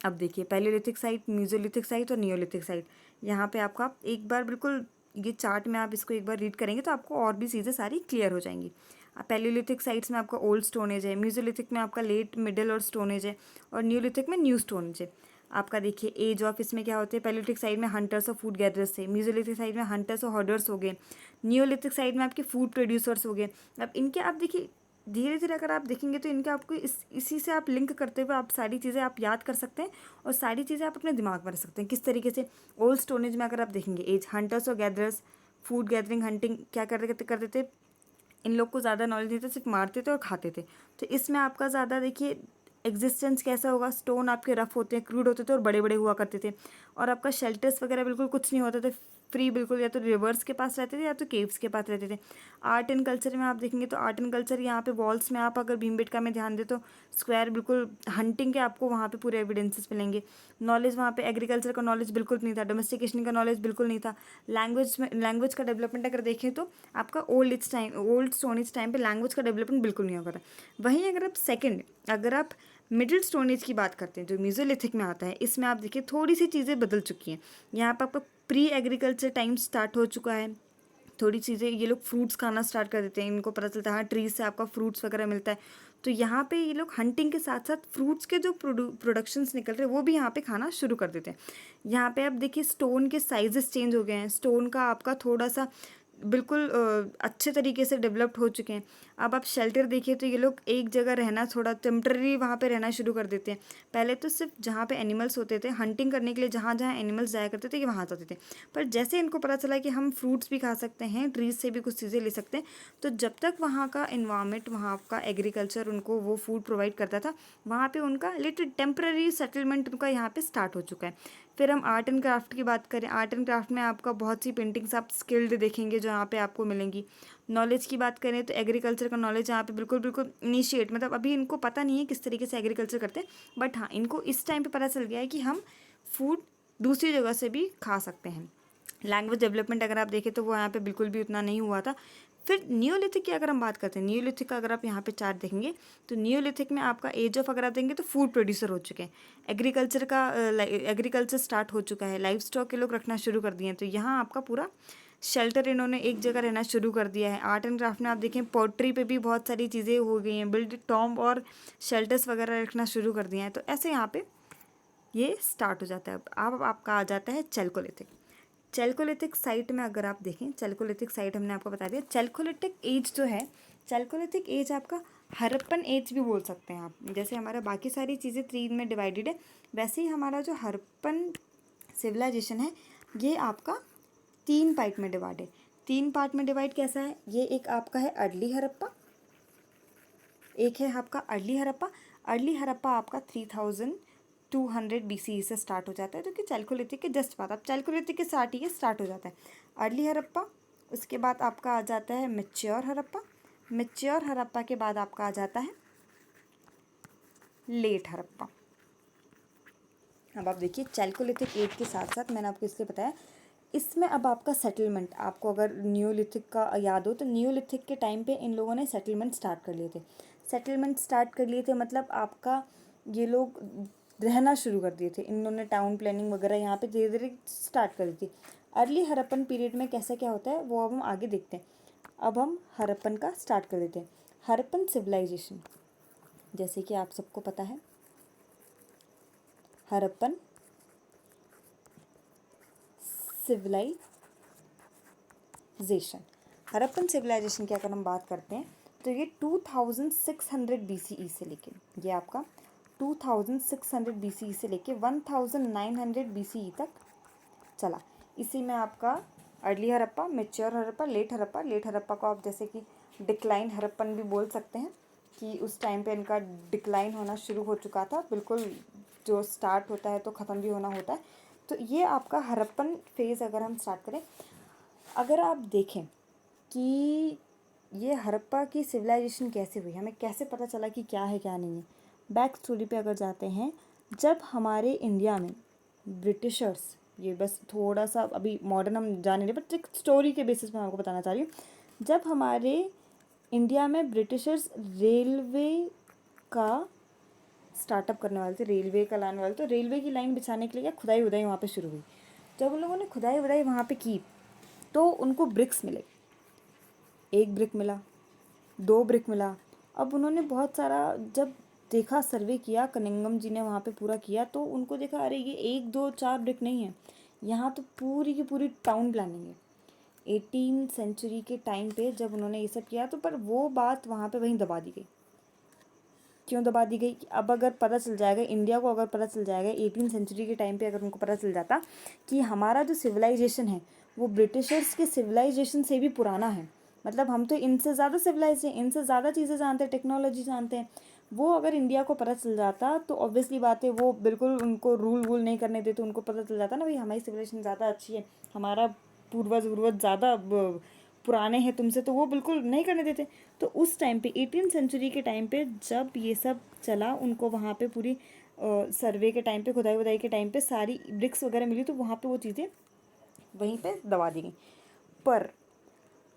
अब देखिए पैलियोलिथिक साइट, मेसोलिथिक साइट और नियोलिथिक साइट, यहाँ पे आपका एक बार बिल्कुल ये चार्ट में आप इसको एक बार रीड करेंगे तो आपको और भी चीज़ें सारी क्लियर हो जाएंगी। पैलियोलिथिक साइट्स में आपका ओल्ड स्टोनेज है, मेसोलिथिक में आपका लेट मिडिल और स्टोनेज है, और नियोलिथिक में न्यू स्टोनेज है। आपका देखिए एज ऑफ इसमें क्या होते हैं, पैलियोलिथिक साइड में हंटर्स और फूड गैदरर्स थे, मेसोलिथिक साइड में हंटर्स और हॉर्डर्स हो गए, नियोलिथिक साइड में आपके फूड प्रोड्यूसर्स हो गए। अब इनके आप देखिए धीरे धीरे अगर आप देखेंगे तो इनके आपको इसी से आप लिंक करते हुए आप सारी चीज़ें आप याद कर सकते हैं और सारी चीज़ें आप अपने दिमाग में रख सकते हैं। किस तरीके से ओल्ड स्टोनेज में अगर आप देखेंगे एज हंटर्स और गैदरर्स, फूड गैदरिंग हंटिंग क्या करते थे, इन लोग को ज़्यादा नॉलेज नहीं था, सिर्फ मारते थे और खाते थे। तो इसमें आपका ज़्यादा देखिए एग्जिस्टेंस कैसा होगा, स्टोन आपके रफ होते हैं, क्रूड होते थे और बड़े बड़े हुआ करते थे, और आपका शेल्टर्स वगैरह बिल्कुल कुछ नहीं होते थे, फ्री बिल्कुल, या तो रिवर्स के पास रहते थे या तो केव्स के पास रहते थे। आर्ट एंड कल्चर में आप देखेंगे तो आर्ट एंड कल्चर यहाँ पे वॉल्स में आप अगर भीमबेटका में ध्यान दे तो स्क्वायर बिल्कुल हंटिंग के आपको वहाँ पे पूरे एविडेंसेस मिलेंगे। नॉलेज वहाँ पे एग्रीकल्चर का नॉलेज बिल्कुल नहीं था, डोमेस्टिकेशन का नॉलेज बिल्कुल नहीं था। लैंग्वेज का डेवलपमेंट अगर देखें तो आपका ओल्ड स्टोन एज टाइम पे लैंग्वेज का डेवलपमेंट बिल्कुल नहीं होगा था। वहीं अगर आप मिडिल स्टोन एज की बात करते हैं जो मेसोलिथिक में आता है, इसमें आप देखिए थोड़ी सी चीज़ें बदल चुकी हैं। यहाँ पर आपका प्री एग्रीकल्चर टाइम स्टार्ट हो चुका है, थोड़ी चीज़ें ये लोग फ्रूट्स खाना स्टार्ट कर देते हैं, इनको पता चलता है हाँ ट्रीज से आपका फ्रूट्स वगैरह मिलता है, तो यहाँ पे ये लोग हंटिंग के साथ साथ फ्रूट्स के जो प्रोडक्शंस निकल रहे हैं वो भी यहाँ पे खाना शुरू कर देते हैं। यहाँ पे आप देखिए स्टोन के साइजेस चेंज हो गए हैं, स्टोन का आपका थोड़ा सा बिल्कुल अच्छे तरीके से डेवलप्ड हो चुके हैं। अब आप शेल्टर देखिए तो ये लोग एक जगह रहना, थोड़ा टेम्प्रेरी वहाँ पे रहना शुरू कर देते हैं। पहले तो सिर्फ जहाँ पे एनिमल्स होते थे हंटिंग करने के लिए, जहाँ जहाँ एनिमल्स जाया करते थे ये वहाँ जाते थे, पर जैसे इनको पता चला कि हम फ्रूट्स भी खा सकते हैं, ट्रीज से भी कुछ चीज़ें ले सकते हैं, तो जब तक वहाँ का इन्वायरमेंट, वहाँ का एग्रीकल्चर उनको वो फूड प्रोवाइड करता था, वहाँ पे उनका लिटिल टेम्प्रेरी सेटलमेंट उनका यहाँ पे स्टार्ट हो चुका है। फिर हम आर्ट एंड क्राफ्ट की बात करें, आर्ट एंड क्राफ्ट में आपका बहुत सी पेंटिंग्स आप स्किल्ड देखेंगे जो यहाँ पे आपको मिलेंगी। नॉलेज की बात करें तो एग्रीकल्चर का नॉलेज यहाँ पे बिल्कुल बिल्कुल इनिशिएट, मतलब अभी इनको पता नहीं है किस तरीके से एग्रीकल्चर करते हैं, बट हाँ इनको इस टाइम पे पता चल गया है कि हम फूड दूसरी जगह से भी खा सकते हैं। लैंग्वेज डेवलपमेंट अगर आप देखें तो वो यहाँ पे बिल्कुल भी उतना नहीं हुआ था। फिर नियोलिथिक की अगर हम बात करते हैं, नियोलिथिक का अगर आप यहाँ पे चार्ट देखेंगे तो नियोलिथिक में आपका एज ऑफ अगर आप देखेंगे तो फूड प्रोड्यूसर हो चुके हैं, एग्रीकल्चर स्टार्ट हो चुका है, लाइफ स्टॉक के लोग रखना शुरू कर दिए हैं, तो यहाँ आपका पूरा शेल्टर इन्होंने एक जगह रहना शुरू कर दिया है। आर्ट एंड क्राफ्ट में आप देखें पोट्री पे भी बहुत सारी चीज़ें हो गई हैं, बिल्ड टॉम्ब और शेल्टर्स वगैरह रखना शुरू कर दिए हैं, तो ऐसे यहाँ पे ये स्टार्ट हो जाता है। अब आपका आ जाता है चैल्कोलिथिक। चैल्कोलिथिक साइट में अगर आप देखें, चैल्कोलिथिक साइट हमने आपको बता दिया। चैल्कोलिथिक एज जो है, चैल्कोलिथिक एज आपका हरप्पन एज भी बोल सकते हैं आप, जैसे हमारा बाकी सारी चीज़ें 3 में डिवाइडेड है, वैसे ही हमारा जो हरप्पन सिविलाइजेशन है ये आपका 3 पार्ट में डिवाइड है। 3 पार्ट में डिवाइड कैसा है, ये एक आपका है अर्ली हरप्पा, एक है आपका अर्ली हरप्पा। अर्ली हरप्पा आपका 3200 BCE से स्टार्ट हो जाता है, जो कि चैल्कोलिथिक के जस्ट बाद, अब चैल्कोलिथिक के साथ ही स्टार्ट हो जाता है अर्ली हरप्पा। उसके बाद आपका आ जाता है मैच्योर हरप्पा, मैच्योर हरप्पा के बाद आपका आ जाता है लेट हरप्पा। अब आप देखिए चैल्कोलिथिक एज के साथ साथ मैंने आपको इसलिए बताया, इसमें अब आपका सेटलमेंट, आपको अगर नियोलिथिक का याद हो तो नियोलिथिक के टाइम पे इन लोगों ने सेटलमेंट स्टार्ट कर लिए थे। सेटलमेंट स्टार्ट कर लिए थे मतलब आपका ये लोग रहना शुरू कर दिए थे, इन्होंने टाउन प्लानिंग वगैरह यहाँ पे धीरे धीरे स्टार्ट कर दी थी। अर्ली हरप्पन पीरियड में कैसा क्या होता है वो अब हम आगे देखते हैं। अब हम हरप्पन का स्टार्ट कर देते हैं। हरप्पन सिविलाइजेशन, जैसे कि आप सबको पता है हरप्पन सिविलाइजेशन, हरप्पन सिविलाइजेशन की अगर हम बात करते हैं तो ये 2600 BCE से लेके, ये आपका 2600 BCE से लेके 1900 BCE तक चला। इसी में आपका early Harappa, mature Harappa, late Harappa, late Harappa को आप जैसे कि डिक्लाइन हरप्पन भी बोल सकते हैं, कि उस टाइम पे इनका डिक्लाइन होना शुरू हो चुका था, बिल्कुल जो स्टार्ट होता है तो ख़त्म भी होना होता है। तो ये आपका हड़प्पन फेज़ अगर हम स्टार्ट करें, अगर आप देखें कि ये हड़प्पा की सिविलाइजेशन कैसे हुई, हमें कैसे पता चला कि क्या है क्या नहीं है, बैक स्टोरी पे अगर जाते हैं, जब हमारे इंडिया में ब्रिटिशर्स, ये बस थोड़ा सा अभी मॉडर्न हम जाने रहे, बट एक स्टोरी के बेसिस पे मैं आपको बताना चाह रही हूँ। जब हमारे इंडिया में ब्रिटिशर्स रेलवे का स्टार्टअप करने वाले थे, रेलवे का लाने वाले, तो रेलवे की लाइन बिछाने के लिए क्या खुदाई वुदाई वहाँ पे शुरू हुई। जब उन लोगों ने खुदाई वुदाई वहाँ पे की तो उनको ब्रिक्स मिले, 1 ब्रिक मिला, 2 ब्रिक मिला। अब उन्होंने बहुत सारा जब देखा, सर्वे किया, कनिंगम जी ने वहाँ पे पूरा किया, तो उनको देखा अरे ये 1 2 4 ब्रिक नहीं है, यहाँ तो पूरी की पूरी टाउन प्लानिंग है। 18 सेंचुरी के टाइम पे जब उन्होंने ये सब किया, तो पर वो बात वहाँ पे वहीं दबा दी गई। क्यों दबा दी गई कि अब अगर पता चल जाएगा इंडिया को, अगर पता चल जाएगा 18 सेंचुरी के टाइम पे अगर उनको पता चल जाता कि हमारा जो सिविलाइजेशन है वो ब्रिटिशर्स के सिविलाइजेशन से भी पुराना है, मतलब हम तो इनसे ज़्यादा सिविलाइज हैं, इनसे ज़्यादा चीज़ें जानते हैं, टेक्नोलॉजी जानते हैं, वो अगर इंडिया को पता चल जाता तो ऑब्वियसली बात है वो बिल्कुल उनको रूल वूल नहीं करने देते। उनको पता चल जाता ना भाई हमारी सिविलाइजेशन ज़्यादा अच्छी है, हमारा पूर्वज ज़्यादा पुराने हैं तुमसे, तो वो बिल्कुल नहीं करने देते। तो उस टाइम पे 18 सेंचुरी के टाइम पे जब ये सब चला, उनको वहाँ पे पूरी सर्वे के टाइम पे, खुदाई वुदाई के टाइम पे सारी ब्रिक्स वगैरह मिली, तो वहाँ पे वो चीज़ें वहीं पे दबा दी गई। पर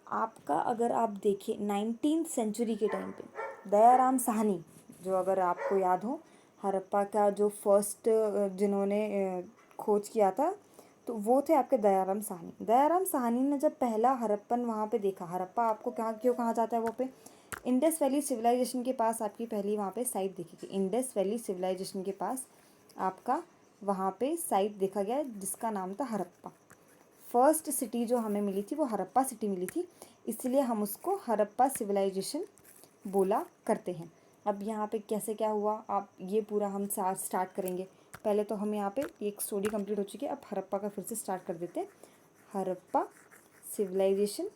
आपका अगर आप देखिए 19 सेंचुरी के टाइम पे दयाराम साहनी, जो अगर आपको याद हो हड़प्पा का जो फर्स्ट जिन्होंने खोज किया था, तो वो थे आपके दयाराम साहनी। दयाराम साहनी ने जब पहला हड़प्पन वहाँ पे देखा, हड़प्पा आपको कहाँ क्यों कहा जाता है, वो पे इंडस वैली सिविलाइजेशन के पास आपकी पहली वहाँ पे साइट देखी थी। इंडस वैली सिविलाइजेशन के पास आपका वहाँ पे साइट देखा गया जिसका नाम था हड़प्पा। फर्स्ट सिटी जो हमें मिली थी वो हड़प्पा सिटी मिली थी, इसलिए हम उसको हड़प्पा सिविलाइजेशन बोला करते हैं। अब यहाँ पे कैसे क्या हुआ, आप ये पूरा हम साथ स्टार्ट करेंगे। पहले तो हम यहाँ पे एक स्टोरी कंप्लीट हो चुकी है, अब हड़प्पा का फिर से स्टार्ट कर देते हैं। हड़प्पा सिविलाइजेशन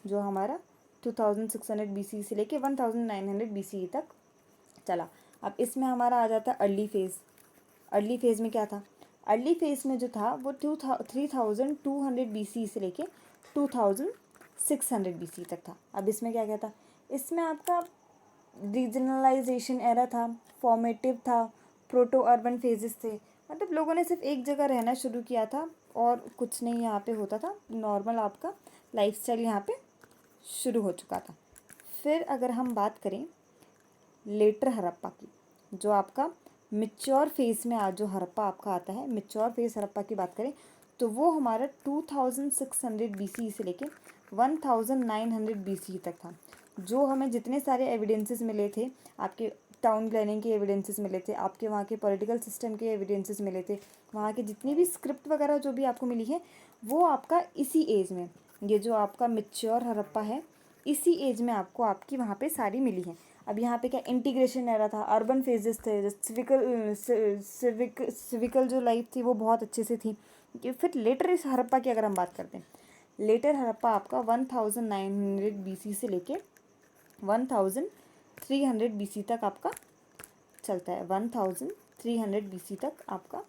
जो हमारा 2600 BC से लेके 1900 BC तक चला। अब इसमें हमारा आ जाता है अर्ली फेज़। अर्ली फेज़ में क्या था, अर्ली फेज़ में जो था वो 3200 BC से लेके 2600 BC तक था। अब इसमें क्या क्या था, इसमें आपका रीजनलाइजेशन एरा था, फॉर्मेटिव था, प्रोटो अर्बन फेजेस थे, मतलब लोगों ने सिर्फ एक जगह रहना शुरू किया था और कुछ नहीं यहाँ पे होता था, नॉर्मल आपका लाइफस्टाइल यहाँ पे शुरू हो चुका था। फिर अगर हम बात करें लेटर हड़प्पा की, जो आपका मिच्योर फेज़ में आज जो हड़प्पा आपका आता है, मिच्योर फेज़ हड़प्पा की बात करें तो वो हमारा 2600 BC से लेके 1900 BC तक था। जो हमें जितने सारे एविडेंसेस मिले थे, आपके टाउन प्लानिंग के एविडेंसेस मिले थे, आपके वहाँ के पॉलिटिकल सिस्टम के एविडेंसेस मिले थे, वहाँ की जितनी भी स्क्रिप्ट वगैरह जो भी आपको मिली है वो आपका इसी एज में, ये जो आपका मिच्योर हड़प्पा है इसी एज में आपको आपकी वहाँ पे सारी मिली है। अब यहाँ पे क्या इंटीग्रेशन एरा था, अर्बन फेजेस थे, सिविकल जो लाइफ थी वो बहुत अच्छे से थी। फिर लेटर इस हड़प्पा की अगर हम बात करते हैं, लेटर हड़प्पा आपका 1900 BC से लेके 1300 BC तक आपका चलता है, 1300 BC तक आपका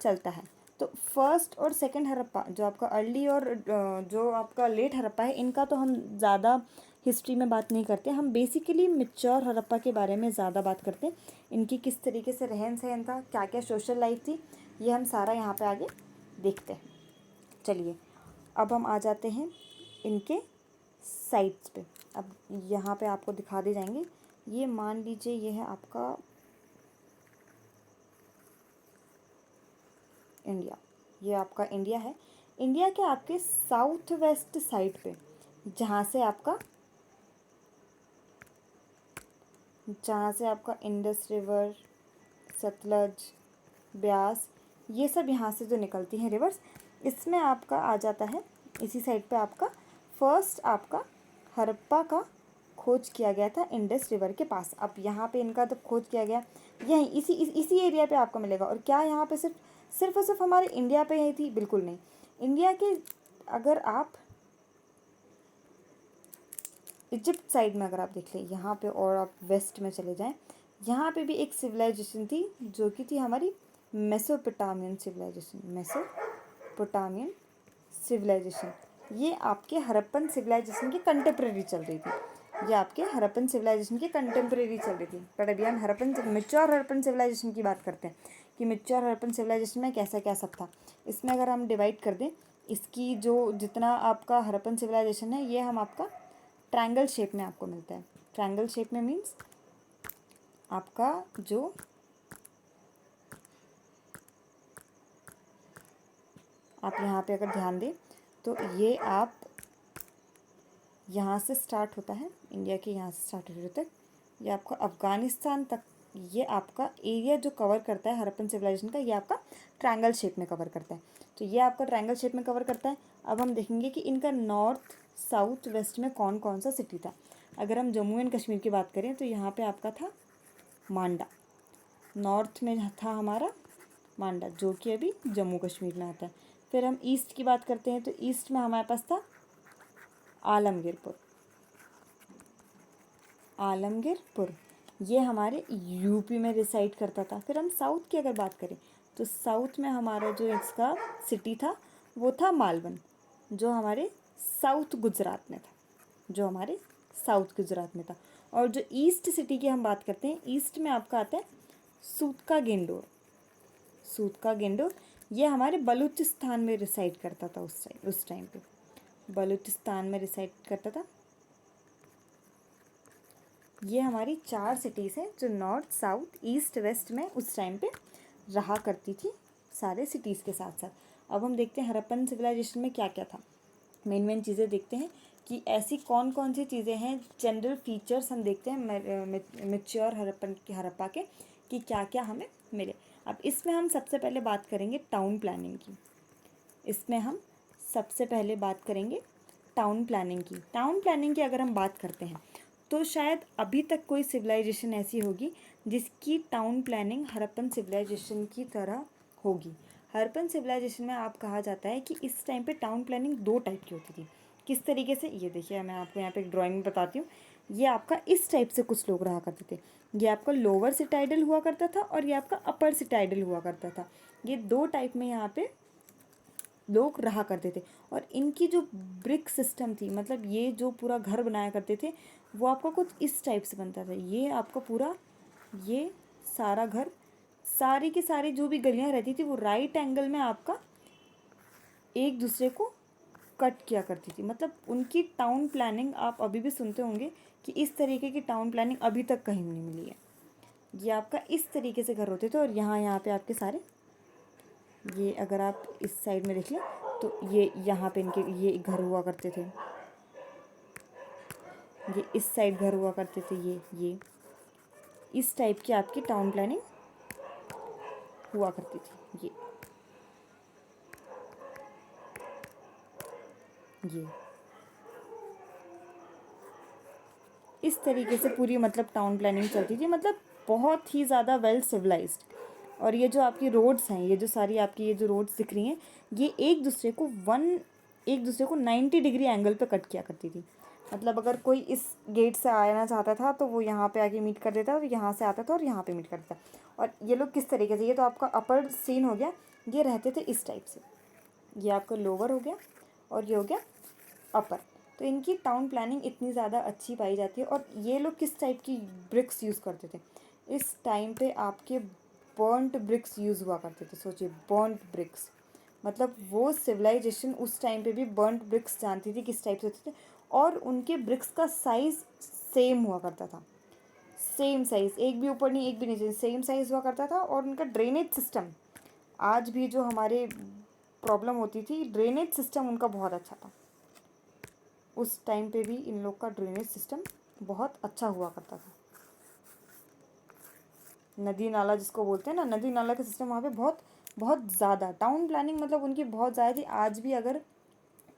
चलता है। तो फर्स्ट और सेकंड हड़प्पा जो आपका अर्ली और जो आपका लेट हड़प्पा है, इनका तो हम ज़्यादा हिस्ट्री में बात नहीं करते, हम बेसिकली मिच्योर हड़प्पा के बारे में ज़्यादा बात करते हैं। इनकी किस तरीके से रहन सहन था, क्या क्या सोशल लाइफ थी, ये हम सारा यहाँ पे आगे देखते हैं। चलिए अब हम आ जाते हैं इनके साइट्स पे। अब यहाँ पे आपको दिखा दे जाएंगे, ये मान लीजिए ये है आपका इंडिया, ये आपका इंडिया है। इंडिया के आपके साउथ वेस्ट साइड पे जहाँ से आपका इंडस रिवर, सतलज, ब्यास, ये सब यहाँ से जो निकलती हैं रिवर्स, इसमें आपका आ जाता है, इसी साइड पे आपका फर्स्ट आपका हड़प्पा का खोज किया गया था इंडस रिवर के पास। अब यहाँ पे इनका जब खोज किया गया, यहीं इसी एरिया पे आपको मिलेगा। और क्या यहाँ पे सिर्फ और सिर्फ हमारे इंडिया पे ही थी, बिल्कुल नहीं। इंडिया के अगर आप इजिप्ट साइड में अगर आप देख लें यहाँ पे, और आप वेस्ट में चले जाएं, यहाँ पे भी एक सिविलाइजेशन थी जो कि थी हमारी मेसोपोटामियन सिविलाइजेशन। मेसोपोटामियन सिविलाइजेशन ये आपके हड़प्पन सिविलाइजेशन की कंटेम्प्रेरी चल रही थी। ये आपके हड़प्पन सिविलाइजेशन की कंटेम्प्रेरी चल रही थी। बट अभी हम मैच्योर हड़प्पन सिविलाइजेशन की बात करते हैं कि मैच्योर हड़प्पन सिविलाइजेशन में कैसा क्या सब था। इसमें अगर हम डिवाइड कर दें, इसकी जो जितना आपका हड़प्पन सिविलाइजेशन है, ये हम आपका ट्रायंगल शेप में आपको मिलता है। ट्रायंगल शेप में मीन्स आपका जो आप यहाँ पे अगर ध्यान दें तो ये आप यहाँ से स्टार्ट होता है, इंडिया के यहाँ से स्टार्ट होते तक ये आपका अफ़गानिस्तान तक, ये आपका एरिया जो कवर करता है हड़प्पन सिविलाइजेशन का, ये आपका ट्रायंगल शेप में कवर करता है। तो ये आपका ट्रायंगल शेप में कवर करता है। अब हम देखेंगे कि इनका नॉर्थ साउथ वेस्ट में कौन कौन सा सिटी था। अगर हम जम्मू एंड कश्मीर की बात करें तो यहाँ पे आपका था मांडा, नॉर्थ में था हमारा मांडा, जो कि अभी जम्मू कश्मीर में आता है। फिर हम ईस्ट की बात करते हैं तो ईस्ट में हमारे पास था आलमगीरपुर। आलमगीरपुर ये हमारे यूपी में रिसाइड करता था। फिर हम साउथ की अगर बात करें तो साउथ में हमारा जो इसका सिटी था वो था मालवन, जो हमारे साउथ गुजरात में था, जो हमारे साउथ गुजरात में था। और जो ईस्ट सिटी की हम बात करते हैं, ईस्ट में आपका आता है सूतका गेंडोर। सूतका गेंडोर ये हमारे बलूचिस्तान में रिसाइड करता था उस टाइम पे, बलूचिस्तान में रिसाइड करता था। ये हमारी 4 सिटीज़ हैं जो नॉर्थ साउथ ईस्ट वेस्ट में उस टाइम पे रहा करती थी सारे सिटीज़ के साथ साथ। अब हम देखते हैं हड़प्पन सिविलाइजेशन में क्या क्या था। मेन चीज़ें देखते हैं कि ऐसी कौन कौन सी चीज़ें हैं, जनरल फीचर्स हम देखते हैं मैच्योर हड़प्पा के कि क्या क्या हमें मिले। अब इसमें हम सबसे पहले बात करेंगे टाउन प्लानिंग की। इसमें हम सबसे पहले बात करेंगे टाउन प्लानिंग की। टाउन प्लानिंग की अगर हम बात करते हैं तो शायद अभी तक कोई सिविलाइजेशन ऐसी होगी जिसकी टाउन प्लानिंग हड़प्पन सिविलाइजेशन की तरह होगी। हड़प्पन सिविलाइजेशन में आप कहा जाता है कि इस टाइम पे टाउन प्लानिंग 2 टाइप की होती थी। किस तरीके से, ये देखिए मैं आपको यहाँ पे एक ड्राइंग में बताती हूँ। ये आपका इस टाइप से कुछ लोग रहा करते थे। ये आपका लोअर सिटाइडल हुआ करता था और ये आपका अपर सिटाइडल हुआ करता था। ये 2 टाइप में यहाँ पे लोग रहा करते थे। और इनकी जो ब्रिक सिस्टम थी, मतलब ये जो पूरा घर बनाया करते थे, वो आपका कुछ इस टाइप से बनता था। ये आपका पूरा ये सारा घर, सारी की सारी जो भी गलियां रहती थी वो राइट एंगल में आपका एक दूसरे को कट किया करती थी। मतलब उनकी टाउन प्लानिंग आप अभी भी सुनते होंगे कि इस तरीके की टाउन प्लानिंग अभी तक कहीं नहीं मिली है। ये आपका इस तरीके से घर होते थे। और यहाँ पे आपके सारे, ये अगर आप इस साइड में देख लें तो ये यहाँ पे इनके ये घर हुआ करते थे, ये इस साइड घर हुआ करते थे। ये इस टाइप की आपकी टाउन प्लानिंग हुआ करती थी। ये इस तरीके से पूरी मतलब टाउन प्लानिंग चलती थी, मतलब बहुत ही ज़्यादा वेल सिविलाइज्ड। और ये जो आपकी रोड्स हैं, ये जो सारी आपकी ये जो रोड्स दिख रही हैं, ये एक दूसरे को 90 डिग्री एंगल पे कट किया करती थी। मतलब अगर कोई इस गेट से आना चाहता था तो वो यहाँ पे आके मीट कर देता, और यहाँ से आता था और यहाँ पे मीट कर देता। और ये लोग किस तरीके से, ये तो आपका अपर सीन हो गया, ये रहते थे इस टाइप से। ये आपका लोअर हो गया और ये हो गया अपर। तो इनकी टाउन प्लानिंग इतनी ज़्यादा अच्छी पाई जाती है। और ये लोग किस टाइप की ब्रिक्स यूज़ करते थे, इस टाइम पे आपके बर्न्ट ब्रिक्स यूज़ हुआ करते थे। सोचिए बर्न्ट ब्रिक्स, मतलब वो सिविलाइजेशन उस टाइम पे भी बर्न्ट ब्रिक्स जानती थी किस टाइप से होते थे। और उनके ब्रिक्स का साइज़ सेम हुआ करता था, सेम साइज़, एक भी ऊपर नहीं एक भी नीचे, सेम साइज़ हुआ करता था। और उनका ड्रेनेज सिस्टम, आज भी जो हमारे प्रॉब्लम होती थी, ड्रेनेज सिस्टम उनका बहुत अच्छा था। उस टाइम पे भी इन लोग का ड्रेनेज सिस्टम बहुत अच्छा हुआ करता था। नदी नाला जिसको बोलते हैं ना, नदी नाला का सिस्टम वहाँ पे बहुत बहुत ज़्यादा, टाउन प्लानिंग मतलब उनकी बहुत ज़्यादा थी। आज भी अगर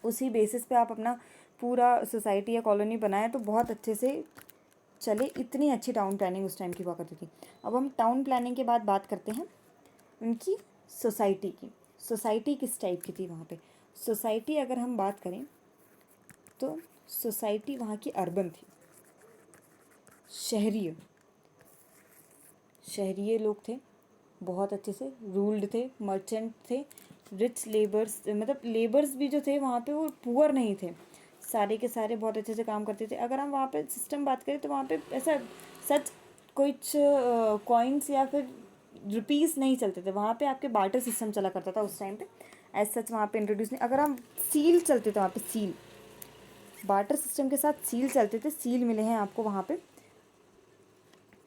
उसी बेसिस पे आप अपना पूरा सोसाइटी या कॉलोनी बनाएं तो बहुत अच्छे से चले, इतनी अच्छी टाउन प्लानिंग उस टाइम की हुआ करती थी। अब हम टाउन प्लानिंग के बाद बात करते हैं उनकी सोसाइटी की। सोसाइटी किस टाइप की थी वहाँ पे। सोसाइटी अगर हम बात करें तो सोसाइटी वहाँ की अर्बन थी, शहरीय लोग थे, बहुत अच्छे से रूल्ड थे, मर्चेंट थे, रिच लेबर्स, मतलब लेबर्स भी जो थे वहाँ पे वो पुअर नहीं थे, सारे के सारे बहुत अच्छे से काम करते थे। अगर हम वहाँ पे सिस्टम बात करें तो वहाँ पे ऐसा सच कुछ कॉइन्स या फिर रुपीस नहीं चलते थे, वहाँ पे आपके बार्टर सिस्टम चला करता था उस टाइम पे। एज सच वहाँ पे इंट्रोड्यूस नहीं, अगर हम सील चलते थे वहाँ पे, सील, बार्टर सिस्टम के साथ सील चलते थे, सील मिले हैं आपको वहाँ पे।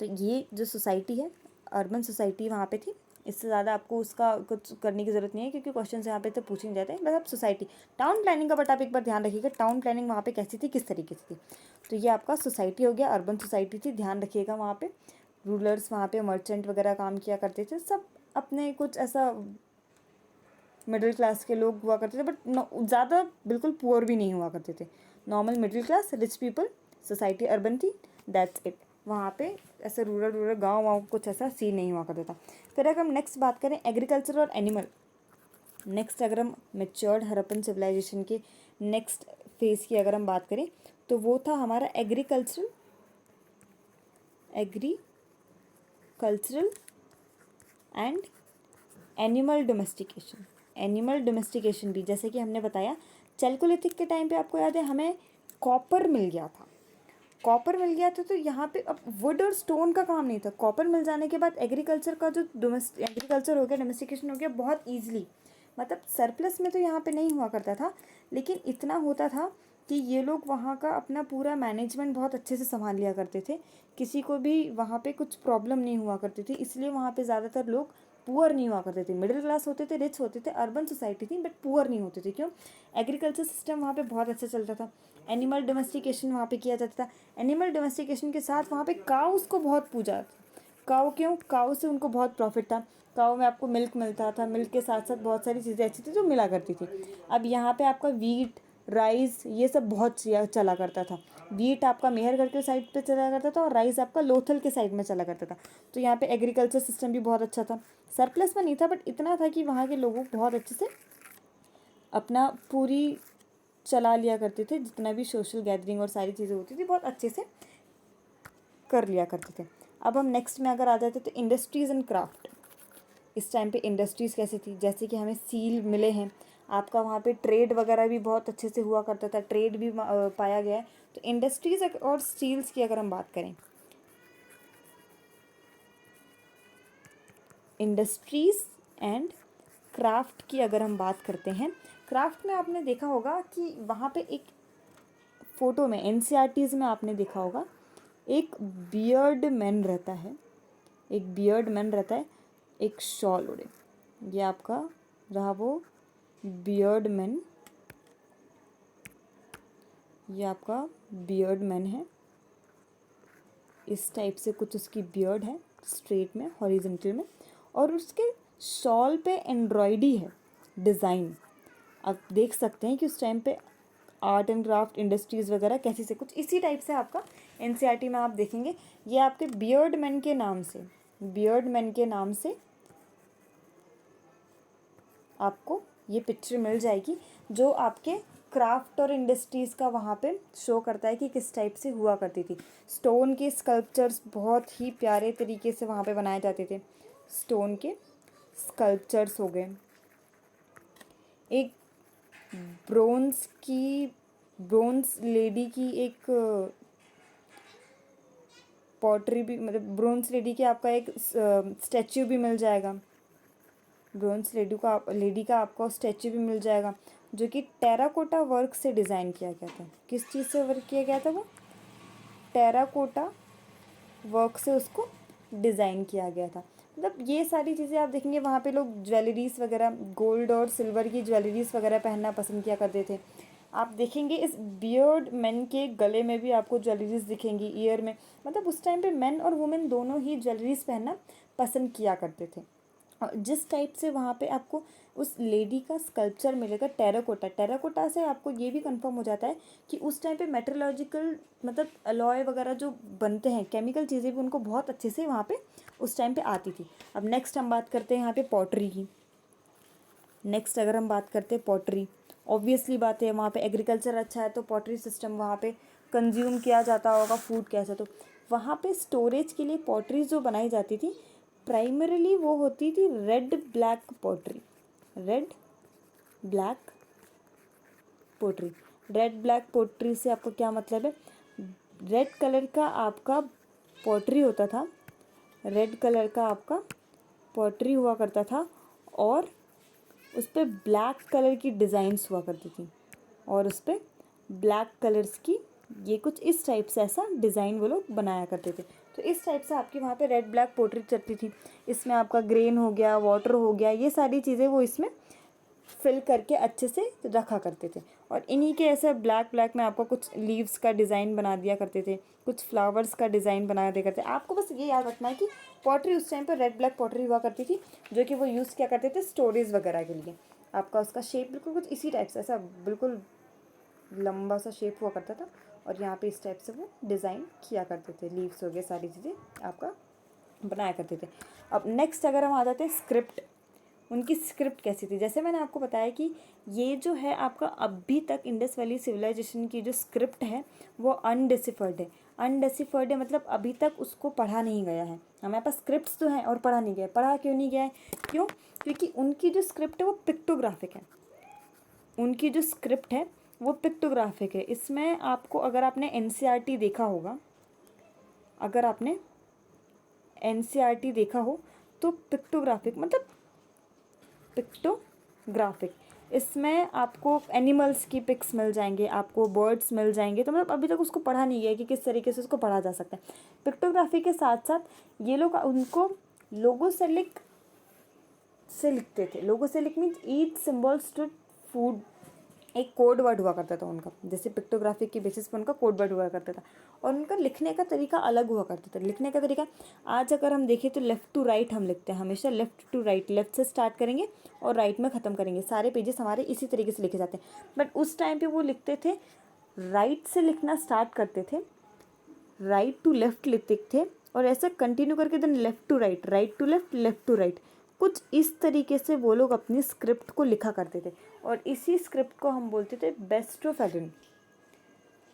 तो ये जो सोसाइटी है, अर्बन सोसाइटी वहाँ पे थी। इससे ज़्यादा आपको उसका कुछ करने की ज़रूरत नहीं है क्योंकि क्वेश्चन यहाँ पे तो पूछ नहीं जाते हैं। बस आप सोसाइटी, टाउन प्लानिंग का बट आप एक बार ध्यान रखिएगा, टाउन प्लानिंग वहाँ पे कैसी थी, किस तरीके से थी। तो ये आपका सोसाइटी हो गया, अर्बन सोसाइटी थी, ध्यान रखिएगा। वहाँ पे रूलर्स, वहाँ पे मर्चेंट वगैरह काम किया करते थे, सब अपने कुछ ऐसा मिडिल क्लास के लोग हुआ करते थे, बट ज़्यादा बिल्कुल पुअर भी नहीं हुआ करते थे, normal middle class rich people. Society urban थी, दैट्स इट। वहाँ पे ऐसे रूरल गाँव वाँव कुछ ऐसा सीन नहीं हुआ करता था। फिर अगर हम नेक्स्ट बात करें एग्रीकल्चर और एनिमल, नेक्स्ट अगर हम मेच्योर्ड हरप्पन सिविलाइजेशन के नेक्स्ट फेज़ की अगर हम बात करें तो वो था हमारा agricultural and animal domestication. Animal domestication भी जैसे कि हमने बताया, चैल्कोलिथिक के टाइम पे आपको याद है हमें कॉपर मिल गया था, तो यहाँ पे अब वुड और स्टोन का काम नहीं था। कॉपर मिल जाने के बाद एग्रीकल्चर का जो एग्रीकल्चर हो गया, डोमेस्टिकेशन हो गया बहुत ईजिली। मतलब सरप्लस में तो यहाँ पे नहीं हुआ करता था, लेकिन इतना होता था कि ये लोग वहाँ का अपना पूरा मैनेजमेंट बहुत अच्छे से संभाल लिया करते थे, किसी को भी वहाँ पे कुछ प्रॉब्लम नहीं हुआ करती थी। इसलिए वहाँ पे ज़्यादातर लोग पुअर नहीं हुआ करते थे, मिडिल क्लास होते थे, रिच होते थे, अर्बन सोसाइटी थी, बट पुअर नहीं होते थे। क्यों? एग्रीकल्चर सिस्टम वहाँ पे बहुत अच्छा चलता था, एनिमल डोमेस्टिकेशन वहाँ पे किया जाता था। एनिमल डोमेस्टिकेशन के साथ वहाँ पे काउस को बहुत पूजा था। काऊ क्यों? काऊ से उनको बहुत प्रॉफिट था, काऊ में आपको मिल्क मिलता था, मिल्क के साथ साथ बहुत सारी चीज़ें ऐसी थी जो मिला करती थी। अब यहाँ पे आपका वीट, राइस, ये सब बहुत चला करता था। वीट आपका मेहरगढ़ के साइड पे चला करता था और राइस आपका लोथल के साइड में चला करता था। तो यहाँ पे एग्रीकल्चर सिस्टम भी बहुत अच्छा था, सरप्लस में नहीं था, बट इतना था कि वहाँ के लोगों को बहुत अच्छे से अपना पूरी चला लिया करते थे, जितना भी सोशल गैदरिंग और सारी चीज़ें होती थी बहुत अच्छे से कर लिया करते थे। अब हम नेक्स्ट में अगर आ जाते तो इंडस्ट्रीज़ एंड क्राफ्ट। इस टाइम पे इंडस्ट्रीज़ कैसे थी, जैसे कि हमें सील मिले हैं, आपका वहाँ पे ट्रेड वगैरह भी बहुत अच्छे से हुआ करता था, ट्रेड भी पाया गया है। तो इंडस्ट्रीज़ और स्टील्स की अगर हम बात करें, इंडस्ट्रीज़ एंड क्राफ्ट की अगर हम बात करते हैं, क्राफ्ट में आपने देखा होगा कि वहाँ पे एक फ़ोटो में एनसीईआरटीज़ में आपने देखा होगा एक बियर्ड मैन रहता है, एक शॉल ओढ़े, ये आपका रहा वो बियर्ड मैन, ये आपका बियर्ड मैन है। इस टाइप से कुछ उसकी बियर्ड है, स्ट्रेट में, हॉरिजॉन्टल में, और उसके शॉल पे एम्ब्रॉयडरी है, डिज़ाइन। आप देख सकते हैं कि उस टाइम पे आर्ट एंड क्राफ्ट इंडस्ट्रीज़ वगैरह कैसी से कुछ इसी टाइप से आपका एनसीईआरटी में आप देखेंगे। ये आपके बियर्ड मैन के नाम से आपको ये पिक्चर मिल जाएगी, जो आपके क्राफ्ट और इंडस्ट्रीज़ का वहाँ पे शो करता है कि किस टाइप से हुआ करती थी। स्टोन के स्कल्पचर्स बहुत ही प्यारे तरीके से वहाँ पे बनाए जाते थे, स्टोन के स्कल्पचर्स हो गए। एक ब्रोंज लेडी की एक पॉटरी भी, मतलब ब्रोंज लेडी की आपका एक स्टैच्यू भी मिल जाएगा, ब्रोंज लेडी का आपको स्टैच्यू भी मिल जाएगा, जो कि टेराकोटा वर्क से डिज़ाइन किया गया था। किस चीज़ से वर्क किया गया था? वो टेराकोटा वर्क से उसको डिज़ाइन किया गया था। मतलब ये सारी चीज़ें आप देखेंगे वहाँ पे लोग ज्वेलरीज़ वगैरह, गोल्ड और सिल्वर की ज्वेलरीज़ वगैरह पहनना पसंद किया करते थे। आप देखेंगे इस बियर्ड मैन के गले में भी आपको ज्वेलरीज़ दिखेंगी, ईयर में, मतलब उस टाइम पे मेन और वुमेन दोनों ही ज्वेलरीज़ पहनना पसंद किया करते थे। और जिस टाइप से वहाँ पे आपको उस लेडी का स्कल्पचर मिलेगा टेराकोटा से आपको ये भी कंफर्म हो जाता है कि उस टाइम पे मेट्रोलॉजिकल, मतलब अलॉय वगैरह जो बनते हैं, केमिकल चीज़ें भी उनको बहुत अच्छे से वहाँ पे उस टाइम पे आती थी। अब नेक्स्ट हम बात करते हैं यहाँ पे पॉटरी की। नेक्स्ट अगर हम बात करते हैं पॉटरी ऑब्वियसली बात है, वहाँ पे एग्रीकल्चर अच्छा है तो पॉटरी सिस्टम वहाँ पे कंज्यूम किया जाता होगा फूड कैसे, तो वहाँ पे स्टोरेज के लिए पॉटरीज जो बनाई जाती थी प्राइमरीली वो होती थी red black pottery. Red black pottery. Red black pottery से आपको क्या मतलब है, रेड कलर का आपका पोट्री होता था, रेड कलर का आपका पोट्री हुआ करता था और उस पर ब्लैक कलर की डिज़ाइंस हुआ करती थी और उस पर ब्लैक कलर्स की ये कुछ इस टाइप से ऐसा डिज़ाइन वो लोग बनाया करते थे। तो इस टाइप से आपकी वहाँ पे रेड ब्लैक पोट्री चलती थी। इसमें आपका ग्रेन हो गया, वाटर हो गया, ये सारी चीज़ें वो इसमें फिल करके अच्छे से रखा करते थे। और इन्हीं के ऐसे ब्लैक ब्लैक में आपको कुछ लीव्स का डिज़ाइन बना दिया करते थे, कुछ फ्लावर्स का डिज़ाइन बना दिया करते थे। आपको बस ये याद रखना है कि पॉटरी उस टाइम पर रेड ब्लैक पॉटरी हुआ करती थी जो कि वो यूज़ किया करते थे स्टोरेज वगैरह के लिए। आपका उसका शेप बिल्कुल कुछ इसी टाइप से ऐसा बिल्कुल लंबा सा शेप हुआ करता था और यहाँ पे इस टाइप से वो डिज़ाइन किया करते थे, लीव्स हो गए, सारी चीज़ें आपका बनाया करते थे। अब नेक्स्ट अगर हम आ जाते हैं स्क्रिप्ट, उनकी स्क्रिप्ट कैसी थी। जैसे मैंने आपको बताया कि ये जो है आपका अभी तक इंडस वैली सिविलाइजेशन की जो स्क्रिप्ट है वो अनडिसिफर्ड है। अनडिसिफर्ड है मतलब अभी तक उसको पढ़ा नहीं गया है। हमारे पास स्क्रिप्ट्स तो हैं और पढ़ा नहीं गया। पढ़ा क्यों नहीं गया है? क्यों? क्योंकि उनकी जो स्क्रिप्ट है वो पिक्टोग्राफिक है। उनकी जो स्क्रिप्ट है वो पिक्टोग्राफिक है। इसमें आपको अगर आपने एनसीईआरटी देखा होगा, अगर आपने एनसीईआरटी देखा हो तो पिक्टोग्राफिक मतलब पिक्टोग्राफिक, इसमें आपको एनिमल्स की पिक्स मिल जाएंगे, आपको बर्ड्स मिल जाएंगे। तो मतलब अभी तक उसको पढ़ा नहीं गया कि किस तरीके से उसको पढ़ा जा सकता है। पिक्टोग्राफी के साथ साथ ये लोग उनको लोगोसेलिक से लिखते थे। Logosyllabic means each symbol stood for, एक कोड वर्ड हुआ करता था उनका। जैसे पिक्टोग्राफी की बेसिस पर उनका कोड वर्ड हुआ करता था और उनका लिखने का तरीका अलग हुआ करता था। लिखने का तरीका आज अगर हम देखें तो लेफ़्ट टू राइट हम लिखते हैं, हमेशा लेफ़्ट टू राइट, लेफ़्ट से स्टार्ट करेंगे और राइट में ख़त्म करेंगे। सारे पेजेस हमारे इसी तरीके से लिखे जाते हैं। बट उस टाइम पर वो लिखते थे, राइट से लिखना स्टार्ट करते थे, राइट टू लेफ़्ट लिखते थे और ऐसा कंटिन्यू करके then left to right, right to left, left to right, कुछ इस तरीके से वो लोग अपनी स्क्रिप्ट को लिखा करते थे। और इसी स्क्रिप्ट को हम बोलते थे बेस्ट्रोफेडन।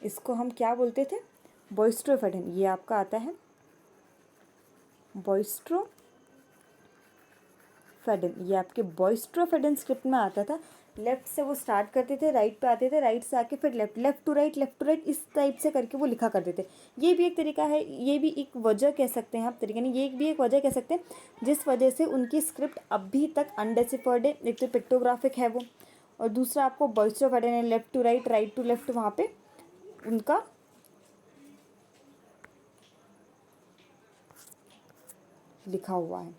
इसको हम क्या बोलते थे? बॉयस्ट्रोफेडन। ये आपका आता है बॉयस्ट्रोफेडन, ये आपके बॉयस्ट्रोफेडन स्क्रिप्ट में आता था। लेफ़्ट से वो स्टार्ट करते थे, राइट पे आते थे, राइट से आके फिर left, left to right, left to right, इस टाइप से करके वो लिखा करते थे। ये भी एक तरीका है, ये भी एक वजह कह सकते हैं आप, तरीका नहीं, ये भी एक वजह कह सकते हैं जिस वजह से उनकी स्क्रिप्ट अभी तक अनडेसिफर्ड है। एक तो पिक्टोग्राफिक है वो, और दूसरा आपको बॉयस्ट्रोफेडन है, left to right, right to left वहाँ पे उनका लिखा हुआ है।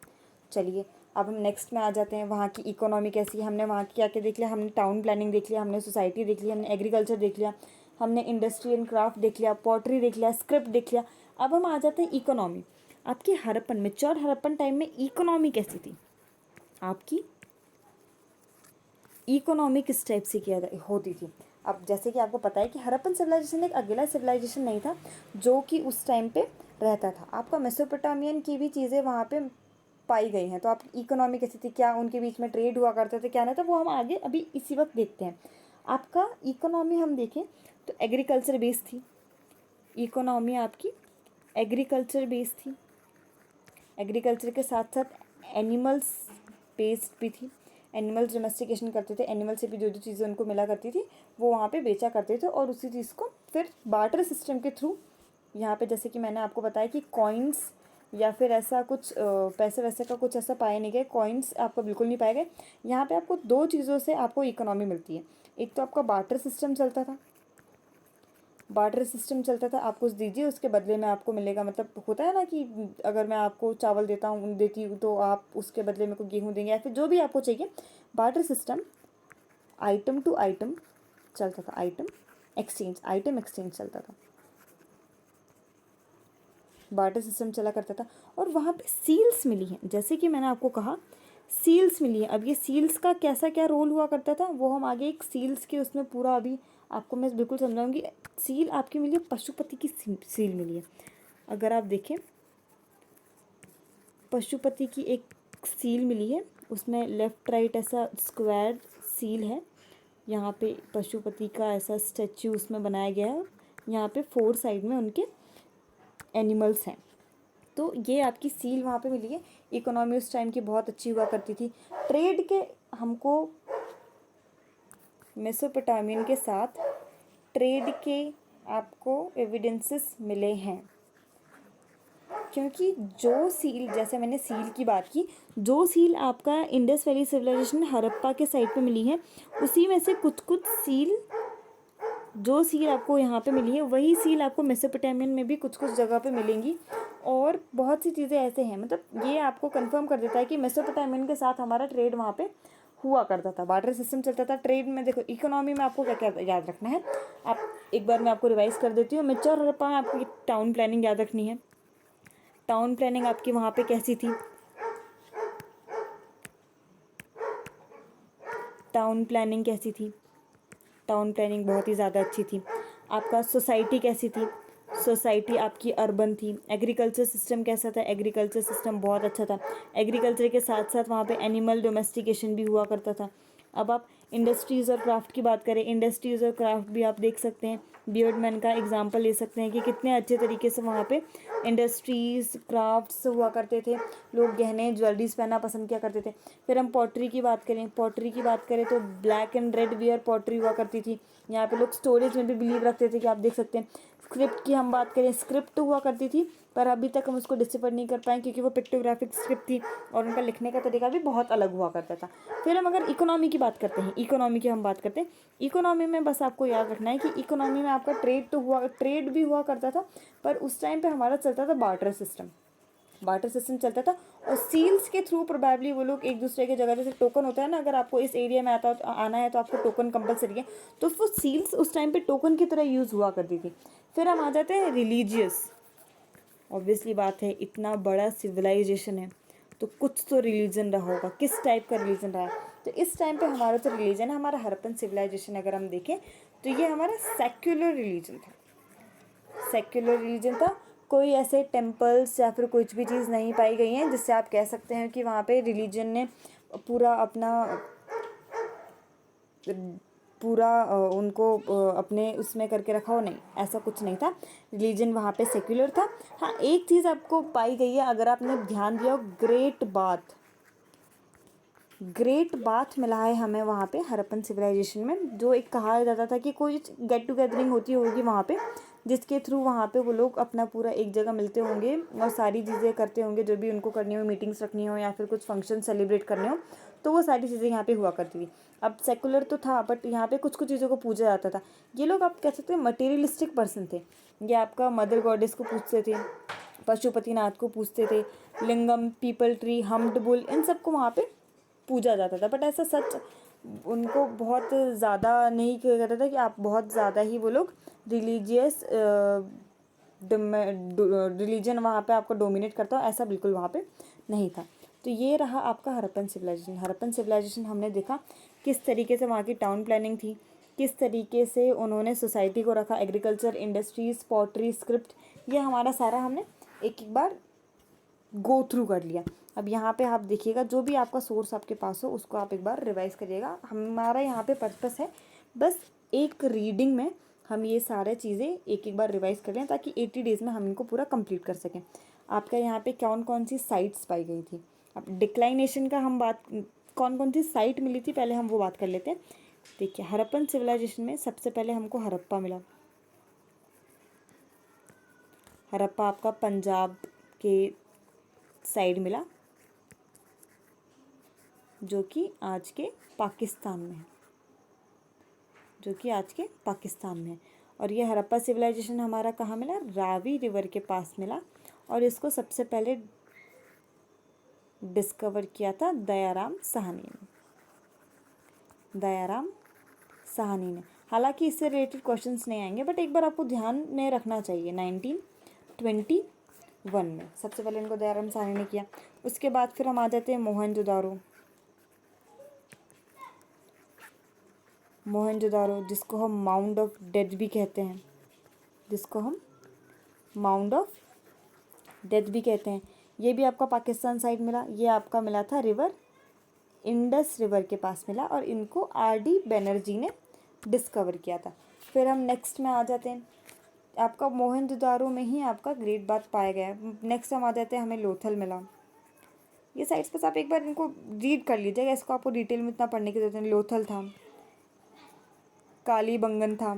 चलिए अब हम नेक्स्ट में आ जाते हैं। वहाँ की इकोनॉमी कैसी है, हमने वहाँ की क्या क्या देख लिया, हमने टाउन प्लानिंग देख लिया, हमने सोसाइटी देख लिया, हमने एग्रीकल्चर देख लिया, हमने इंडस्ट्री एंड क्राफ्ट देख लिया, पॉटरी देख लिया, स्क्रिप्ट देख लिया। अब हम आ जाते हैं इकोनॉमी। आपकी हड़प्पन, मेच्योर हड़प्पन टाइम में इकोनॉमी कैसी थी? आपकी इकोनॉमी किस टाइप से होती थी? अब जैसे कि आपको पता है कि हड़प्पन सिविलाइजेशन एक अकेला सिविलाइजेशन नहीं था जो कि उस टाइम पे रहता था। आपका मेसोपोटामियन की भी चीज़ें वहाँ पे पाई गई हैं। तो आप इकोनॉमी कैसी थी, क्या उनके बीच में ट्रेड हुआ करते थे, क्या नहीं था, वो हम आगे अभी इसी वक्त देखते हैं। आपका इकोनॉमी हम देखें तो एग्रीकल्चर बेस्ड थी। इकोनॉमी आपकी एग्रीकल्चर बेस्ड थी। एग्रीकल्चर के साथ साथ एनिमल्स बेस्ड भी थी। एनिमल्स डोमेस्टिकेशन करते थे, एनिमल से भी जो जो चीज़ें उनको मिला करती थी वो वहाँ पे बेचा करते थे और उसी चीज़ को फिर बार्टर सिस्टम के थ्रू यहाँ पे, जैसे कि मैंने आपको बताया कि कॉइन्स या फिर ऐसा कुछ पैसे वैसे का कुछ ऐसा पाए नहीं गए, कॉइन्स आपको बिल्कुल नहीं पाए गए। यहाँ पे आपको दो चीज़ों से आपको इकोनॉमी मिलती है। एक तो आपका बार्टर सिस्टम चलता था, बार्टर सिस्टम चलता था, आप कुछ दीजिए उसके बदले में आपको मिलेगा। मतलब होता है ना कि अगर मैं आपको चावल देती हूँ तो आप उसके बदले में को गेहूँ देंगे या फिर जो भी आपको चाहिए। Barter system item to item चलता था, आइटम एक्सचेंज चलता था, बार्टर सिस्टम चला करता था। और वहाँ पे सील्स मिली हैं, जैसे कि मैंने आपको कहा सील्स मिली हैं। अब ये सील्स का कैसा क्या रोल हुआ करता था वो हम आगे एक सील्स के उसमें पूरा अभी आपको मैं बिल्कुल समझाऊंगी। सील आपकी मिली है, पशुपति की सील मिली है। अगर आप देखें पशुपति की एक सील मिली है, उसमें लेफ़्ट राइट ऐसा स्क्वायर सील है यहाँ पे पशुपति का ऐसा स्टैचू उसमें बनाया गया है। यहाँ पे 4 साइड में उनके एनिमल्स हैं। तो ये आपकी सील वहाँ पे मिली है। इकोनॉमी उस टाइम की बहुत अच्छी हुआ करती थी। ट्रेड के हमको मेसोपोटामियन के साथ ट्रेड के आपको एविडेंसेस मिले हैं, क्योंकि जो सील, जैसे मैंने सील की बात की, जो सील आपका इंडस वैली सिविलाइजेशन हड़प्पा के साइड पे मिली है, उसी में से कुछ कुछ सील, जो सील आपको यहाँ पे मिली है वही सील आपको मेसोपोटामियन में भी कुछ कुछ जगह पे मिलेंगी। और बहुत सी चीज़ें ऐसे हैं, मतलब ये आपको कंफर्म कर देता है कि मेसोपोटामियन के साथ हमारा ट्रेड वहाँ पे हुआ करता था, बार्टर सिस्टम चलता था। ट्रेड में देखो, इकोनॉमी में आपको क्या क्या याद रखना है, आप एक बार मैं आपको रिवाइज कर देती हूँ। मैच्योर हड़प्पा में आपको टाउन प्लानिंग याद रखनी है। टाउन प्लानिंग आपकी वहाँ पे कैसी थी? टाउन प्लानिंग कैसी थी? टाउन प्लानिंग बहुत ही ज़्यादा अच्छी थी। आपका सोसाइटी कैसी थी? सोसाइटी आपकी अर्बन थी। एग्रीकल्चर सिस्टम कैसा था? एग्रीकल्चर सिस्टम बहुत अच्छा था। एग्रीकल्चर के साथ साथ वहाँ पे एनिमल डोमेस्टिकेशन भी हुआ करता था। अब आप इंडस्ट्रीज़ और क्राफ्ट की बात करें, इंडस्ट्रीज़ और क्राफ्ट भी आप देख सकते हैं। बियर्डमैन का एग्जांपल ले सकते हैं कि कितने अच्छे तरीके से वहाँ पे इंडस्ट्रीज़ क्राफ्ट्स हुआ करते थे। लोग गहने ज्वेलरीज पहनना पसंद किया करते थे। फिर हम पॉटरी की बात करें, पॉटरी की बात करें तो black and red ware pottery हुआ करती थी। यहाँ पे लोग स्टोरेज में भी बिलीव रखते थे कि आप देख सकते हैं। स्क्रिप्ट की हम बात करें, स्क्रिप्ट हुआ करती थी, पर अभी तक हम उसको डिसिफर नहीं कर पाए क्योंकि वो पिक्टोग्राफिक स्क्रिप्ट थी और उनका लिखने का तरीका भी बहुत अलग हुआ करता था। फिर हम अगर इकोनॉमी की बात करते हैं, इकोनॉमी की हम बात करते हैं, इकोनॉमी में बस आपको याद रखना है कि इकोनॉमी में आपका ट्रेड तो हुआ, ट्रेड भी हुआ करता था, पर उस टाइम पे हमारा चलता था बार्टर सिस्टम। बार्टर सिस्टम चलता था और सील्स के थ्रू प्रोबेबली वो लोग एक दूसरे की जगह, जैसे टोकन होता है ना, अगर आपको इस एरिया में आना है तो आपको टोकन कंपलसरी है, तो वो सील्स उस टाइम पे टोकन की तरह यूज़ हुआ करती थी। फिर हम आ जाते हैं रिलीजियस। ऑब्वियसली बात है, इतना बड़ा सिविलाइजेशन है तो कुछ तो रिलीजन रहा होगा। किस टाइप का रिलीजन रहा है? तो इस टाइम पे हमारा जो रिलीजन है, हमारा हड़प्पन सिविलाइजेशन अगर हम देखें तो ये हमारा सेक्युलर रिलीजन था। सेक्युलर रिलीजन था। कोई ऐसे टेम्पल्स या फिर कुछ भी चीज़ नहीं पाई गई हैं जिससे आप कह सकते हैं कि वहाँ पे रिलीजन ने पूरा अपना पूरा उनको अपने उसमें करके रखा हो, नहीं, ऐसा कुछ नहीं था। रिलीजन वहाँ पे सेक्युलर था। हाँ, एक चीज़ आपको पाई गई है, अगर आपने ध्यान दिया हो, ग्रेट बाथ मिला है हमें वहाँ पे हड़प्पन सिविलाइजेशन में। जो एक कहा जाता था कि कोई गेट टुगेदरिंग होती होगी वहाँ पे, जिसके थ्रू वहाँ पे वो लोग अपना पूरा एक जगह मिलते होंगे और सारी चीज़ें करते होंगे, जो भी उनको करनी हो, मीटिंग्स रखनी हो या फिर कुछ फंक्शन सेलिब्रेट करने हो, तो वो सारी चीज़ें यहाँ पे हुआ करती थी। अब सेकुलर तो था, बट यहाँ पे कुछ कुछ चीज़ों को पूजा जाता था। ये लोग आप कह सकते हैं मटेरियलिस्टिक पर्सन थे। ये आपका मदर गॉडेस को पूजते थे, पशुपतिनाथ को पूजते थे, लिंगम, पीपल ट्री, हम्ड बुल, इन सबको वहाँ पे पूजा जाता था। बट ऐसा सच उनको बहुत ज़्यादा नहीं किया जाता था कि आप बहुत ज़्यादा ही वो लोग रिलीजियस रिलीजन वहाँ पे आपको डोमिनेट करता हो, ऐसा बिल्कुल वहाँ पे नहीं था। तो ये रहा आपका हड़प्पन सिविलाइजेशन। हड़प्पन सिविलाइजेशन हमने देखा किस तरीके से वहाँ की टाउन प्लानिंग थी, किस तरीके से उन्होंने सोसाइटी को रखा, एग्रीकल्चर, इंडस्ट्रीज, पॉटरी, स्क्रिप्ट, ये हमारा सारा हमने एक एक बार गो थ्रू कर लिया। अब यहाँ पे आप देखिएगा, जो भी आपका सोर्स आपके पास हो उसको आप एक बार रिवाइज करिएगा। हमारा यहाँ पे पर्पस है बस एक रीडिंग में हम ये सारे चीज़ें एक एक बार रिवाइज कर लें, ताकि 80 डेज़ में हम इनको पूरा कंप्लीट कर सकें। आपका यहाँ पे कौन कौन सी साइट्स पाई गई थी, अब डिक्लाइनेशन का हम बात, कौन कौन सी साइट मिली थी पहले हम वो बात कर लेते हैं। देखिए, हड़प्पन सिविलाइजेशन में सबसे पहले हमको हड़प्पा मिला। हड़प्पा आपका पंजाब के साइड मिला, जो कि आज के पाकिस्तान में है, जो कि आज के पाकिस्तान में है। और ये हड़प्पा सिविलाइजेशन हमारा कहाँ मिला? रावी रिवर के पास मिला। और इसको सबसे पहले डिस्कवर किया था दयाराम साहनी ने। दयाराम साहनी ने। हालांकि इससे रिलेटेड क्वेश्चंस नहीं आएंगे, बट एक बार आपको ध्यान में रखना चाहिए। 1921 में सबसे पहले इनको दयाराम साहनी ने किया। उसके बाद फिर हम आ जाते हैं मोहनजोदारो। मोहनजोदारो, जिसको हम माउंड ऑफ डेथ भी कहते हैं, जिसको हम माउंड ऑफ डेथ भी कहते हैं, ये भी आपका पाकिस्तान साइड मिला। ये आपका मिला था रिवर इंडस रिवर के पास मिला और इनको आर.डी. बैनर्जी ने डिस्कवर किया था। फिर हम नेक्स्ट में आ जाते हैं, आपका मोहनजोदारो में ही आपका ग्रेट बाथ पाया गया है। नेक्स्ट हम आ जाते हैं, हमें लोथल मिला। ये साइट्स बस आप एक बार इनको रीड कर लीजिएगा, इसको आपको डिटेल में इतना पढ़ने की जरूरत नहीं। लोथल था, कालीबंगन था,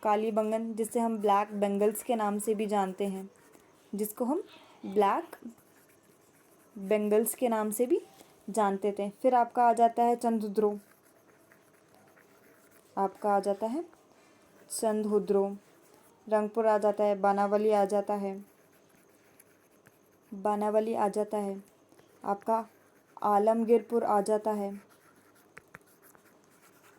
कालीबंगन जिसे हम ब्लैक बेंगल्स के नाम से भी जानते हैं, जिसको हम ब्लैक बेंगल्स के नाम से भी जानते थे। फिर आपका आ जाता है चंद्रहुद्रो, आपका आ जाता है चंद्रहुद्रो। रंगपुर आ जाता है, बानावली आ जाता है, बानावली आ जाता है, आपका आलमगीरपुर आ जाता है,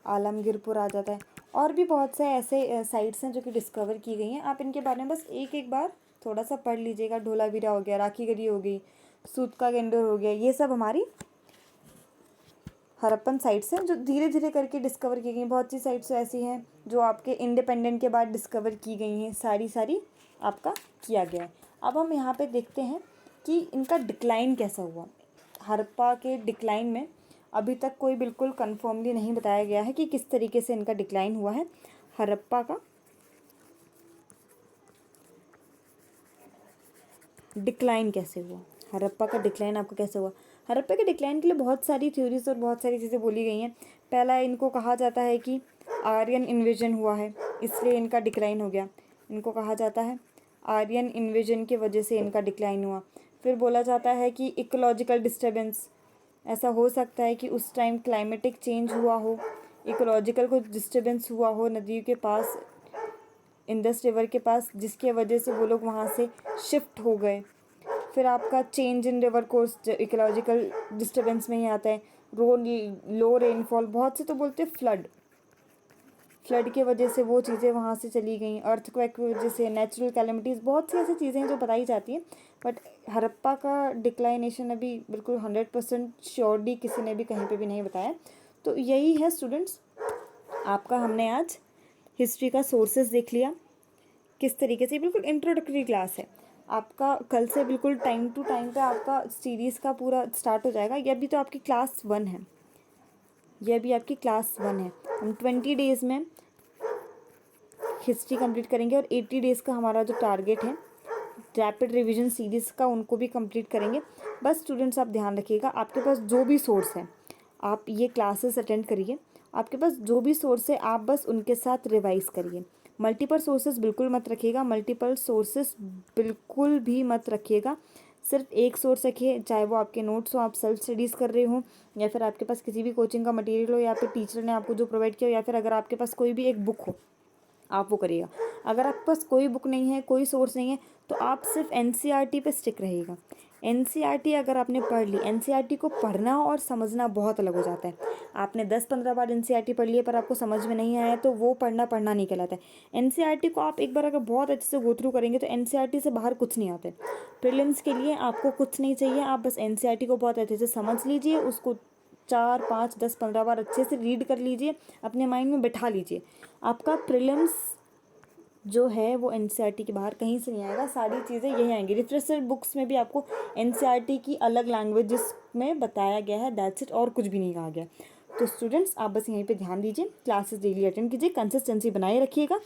आलमगीरपुर आ जाता है। और भी बहुत से ऐसे साइट्स हैं जो कि डिस्कवर की गई हैं। आप इनके बारे में बस एक बार थोड़ा सा पढ़ लीजिएगा। ढोलावीरा हो गया, राखीगढ़ी हो गई, सूतका गेंडोर हो गया, ये सब हमारी हड़प्पन साइट्स हैं जो धीरे धीरे करके डिस्कवर की गई। बहुत सी साइट्स ऐसी हैं जो आपके इंडिपेंडेंट के बाद डिस्कवर की गई हैं, सारी आपका किया गया है। अब हम यहाँ पे देखते हैं कि इनका डिक्लाइन कैसा हुआ। हड़प्पा के डिक्लाइन में अभी तक कोई बिल्कुल कन्फर्मली नहीं बताया गया है कि किस तरीके से इनका डिक्लाइन हुआ है। हड़प्पा का डिक्लाइन कैसे हुआ, हड़प्पा का डिक्लाइन आपको कैसे हुआ। हड़प्पा के डिक्लाइन के लिए बहुत सारी थ्योरीज और बहुत सारी चीज़ें बोली गई हैं। पहला, इनको कहा जाता है कि आर्यन इन्वेजन हुआ है, इसलिए इनका डिक्लाइन हो गया। इनको कहा जाता है आर्यन इन्वेजन की वजह से इनका डिक्लाइन हुआ। फिर बोला जाता है कि इकोलॉजिकल डिस्टर्बेंस, ऐसा हो सकता है कि उस टाइम क्लाइमेटिक चेंज हुआ हो, इकोलॉजिकल कुछ डिस्टर्बेंस हुआ हो नदी के पास, इंडस रिवर के पास, जिसके वजह से वो लोग वहाँ से शिफ्ट हो गए। फिर आपका change in river course ecological disturbance में ही आता है। लो रेनफॉल, बहुत से तो बोलते हैं फ्लड की वजह से वो चीज़ें वहाँ से चली गई। अर्थक्वेक की वजह से, नेचुरल कैलेमिटीज़, बहुत सी ऐसी चीज़ें हैं जो बताई जाती हैं। बट हड़प्पा का डिक्लाइनेशन अभी बिल्कुल 100% श्योरली किसी ने भी कहीं पे भी नहीं बताया। तो यही है स्टूडेंट्स, आपका हमने आज हिस्ट्री का सोर्सेज देख लिया किस तरीके से। बिल्कुल इंट्रोडक्टरी क्लास है आपका, कल से बिल्कुल टाइम टू टाइम पे आपका सीरीज़ का पूरा स्टार्ट हो जाएगा। ये अभी तो आपकी क्लास 1 है, ये अभी आपकी क्लास 1 है। हम 20 डेज़ में हिस्ट्री कंप्लीट करेंगे और 80 डेज़ का हमारा जो टारगेट है रैपिड रिवीजन सीरीज़ का, उनको भी कंप्लीट करेंगे। बस स्टूडेंट्स आप ध्यान रखिएगा, आपके पास जो भी सोर्स है आप ये क्लासेस अटेंड करिए। आपके पास जो भी सोर्स है आप बस उनके साथ रिवाइज़ करिए। मल्टीपल सोर्सेज बिल्कुल मत रखिएगा, मल्टीपल सोर्सेज बिल्कुल भी मत रखिएगा। सिर्फ एक सोर्स रखिए, चाहे वो आपके नोट्स हो, आप सेल्फ स्टडीज़ कर रहे हो, या फिर आपके पास किसी भी कोचिंग का मटेरियल हो, या फिर टीचर ने आपको जो प्रोवाइड किया हो, या फिर अगर आपके पास कोई भी एक बुक हो आप वो करिएगा। अगर आपके पास कोई बुक नहीं है, कोई सोर्स नहीं है, तो आप सिर्फ एनसीईआरटी पे स्टिक रहिएगा। एनसीईआरटी अगर आपने पढ़ ली, एनसीईआरटी को पढ़ना और समझना बहुत अलग हो जाता है। आपने 10-15 बार एनसीईआरटी पढ़ लिया पर आपको समझ में नहीं आया तो वो पढ़ना नहीं कहलाता है। एनसीईआरटी को आप एक बार अगर बहुत अच्छे से गो थ्रू करेंगे तो एनसीईआरटी से बाहर कुछ नहीं आता है। प्रीलिम्स के लिए आपको कुछ नहीं चाहिए, आप बस एनसीईआरटी को बहुत अच्छे से समझ लीजिए, उसको 4, 5, 10, 15 बार अच्छे से रीड कर लीजिए, अपने माइंड में बैठा लीजिए। आपका प्रीलिम्स जो है वो एनसीईआरटी के बाहर कहीं से नहीं आएगा, सारी चीज़ें यही आएंगी। रिफ्रेशर बुक्स में भी आपको एनसीईआरटी की अलग लैंग्वेजेस में बताया गया है, दैट्स इट, और कुछ भी नहीं कहा गया। तो स्टूडेंट्स आप बस यहीं पे ध्यान दीजिए, क्लासेस डेली अटेंड कीजिए, कंसिस्टेंसी बनाए रखिएगा,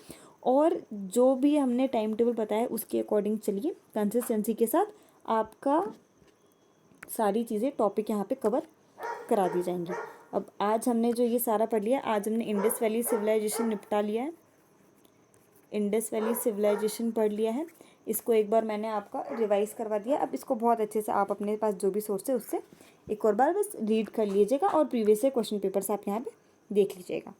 और जो भी हमने टाइम टेबल बताया उसके अकॉर्डिंग चलिए। कंसिस्टेंसी के साथ आपका सारी चीज़ें टॉपिक यहाँ पे कवर करा दी जाएंगी। अब आज हमने जो ये सारा पढ़ लिया, आज हमने इंडस वैली सिविलाइजेशन निपटा लिया है, इंडस वैली सिविलाइजेशन पढ़ लिया है। इसको एक बार मैंने आपका रिवाइज करवा दिया। अब इसको बहुत अच्छे से आप अपने पास जो भी सोर्स है उससे एक और बार बस रीड कर लीजिएगा और प्रीवियस से क्वेश्चन पेपर्स आप यहाँ पे देख लीजिएगा।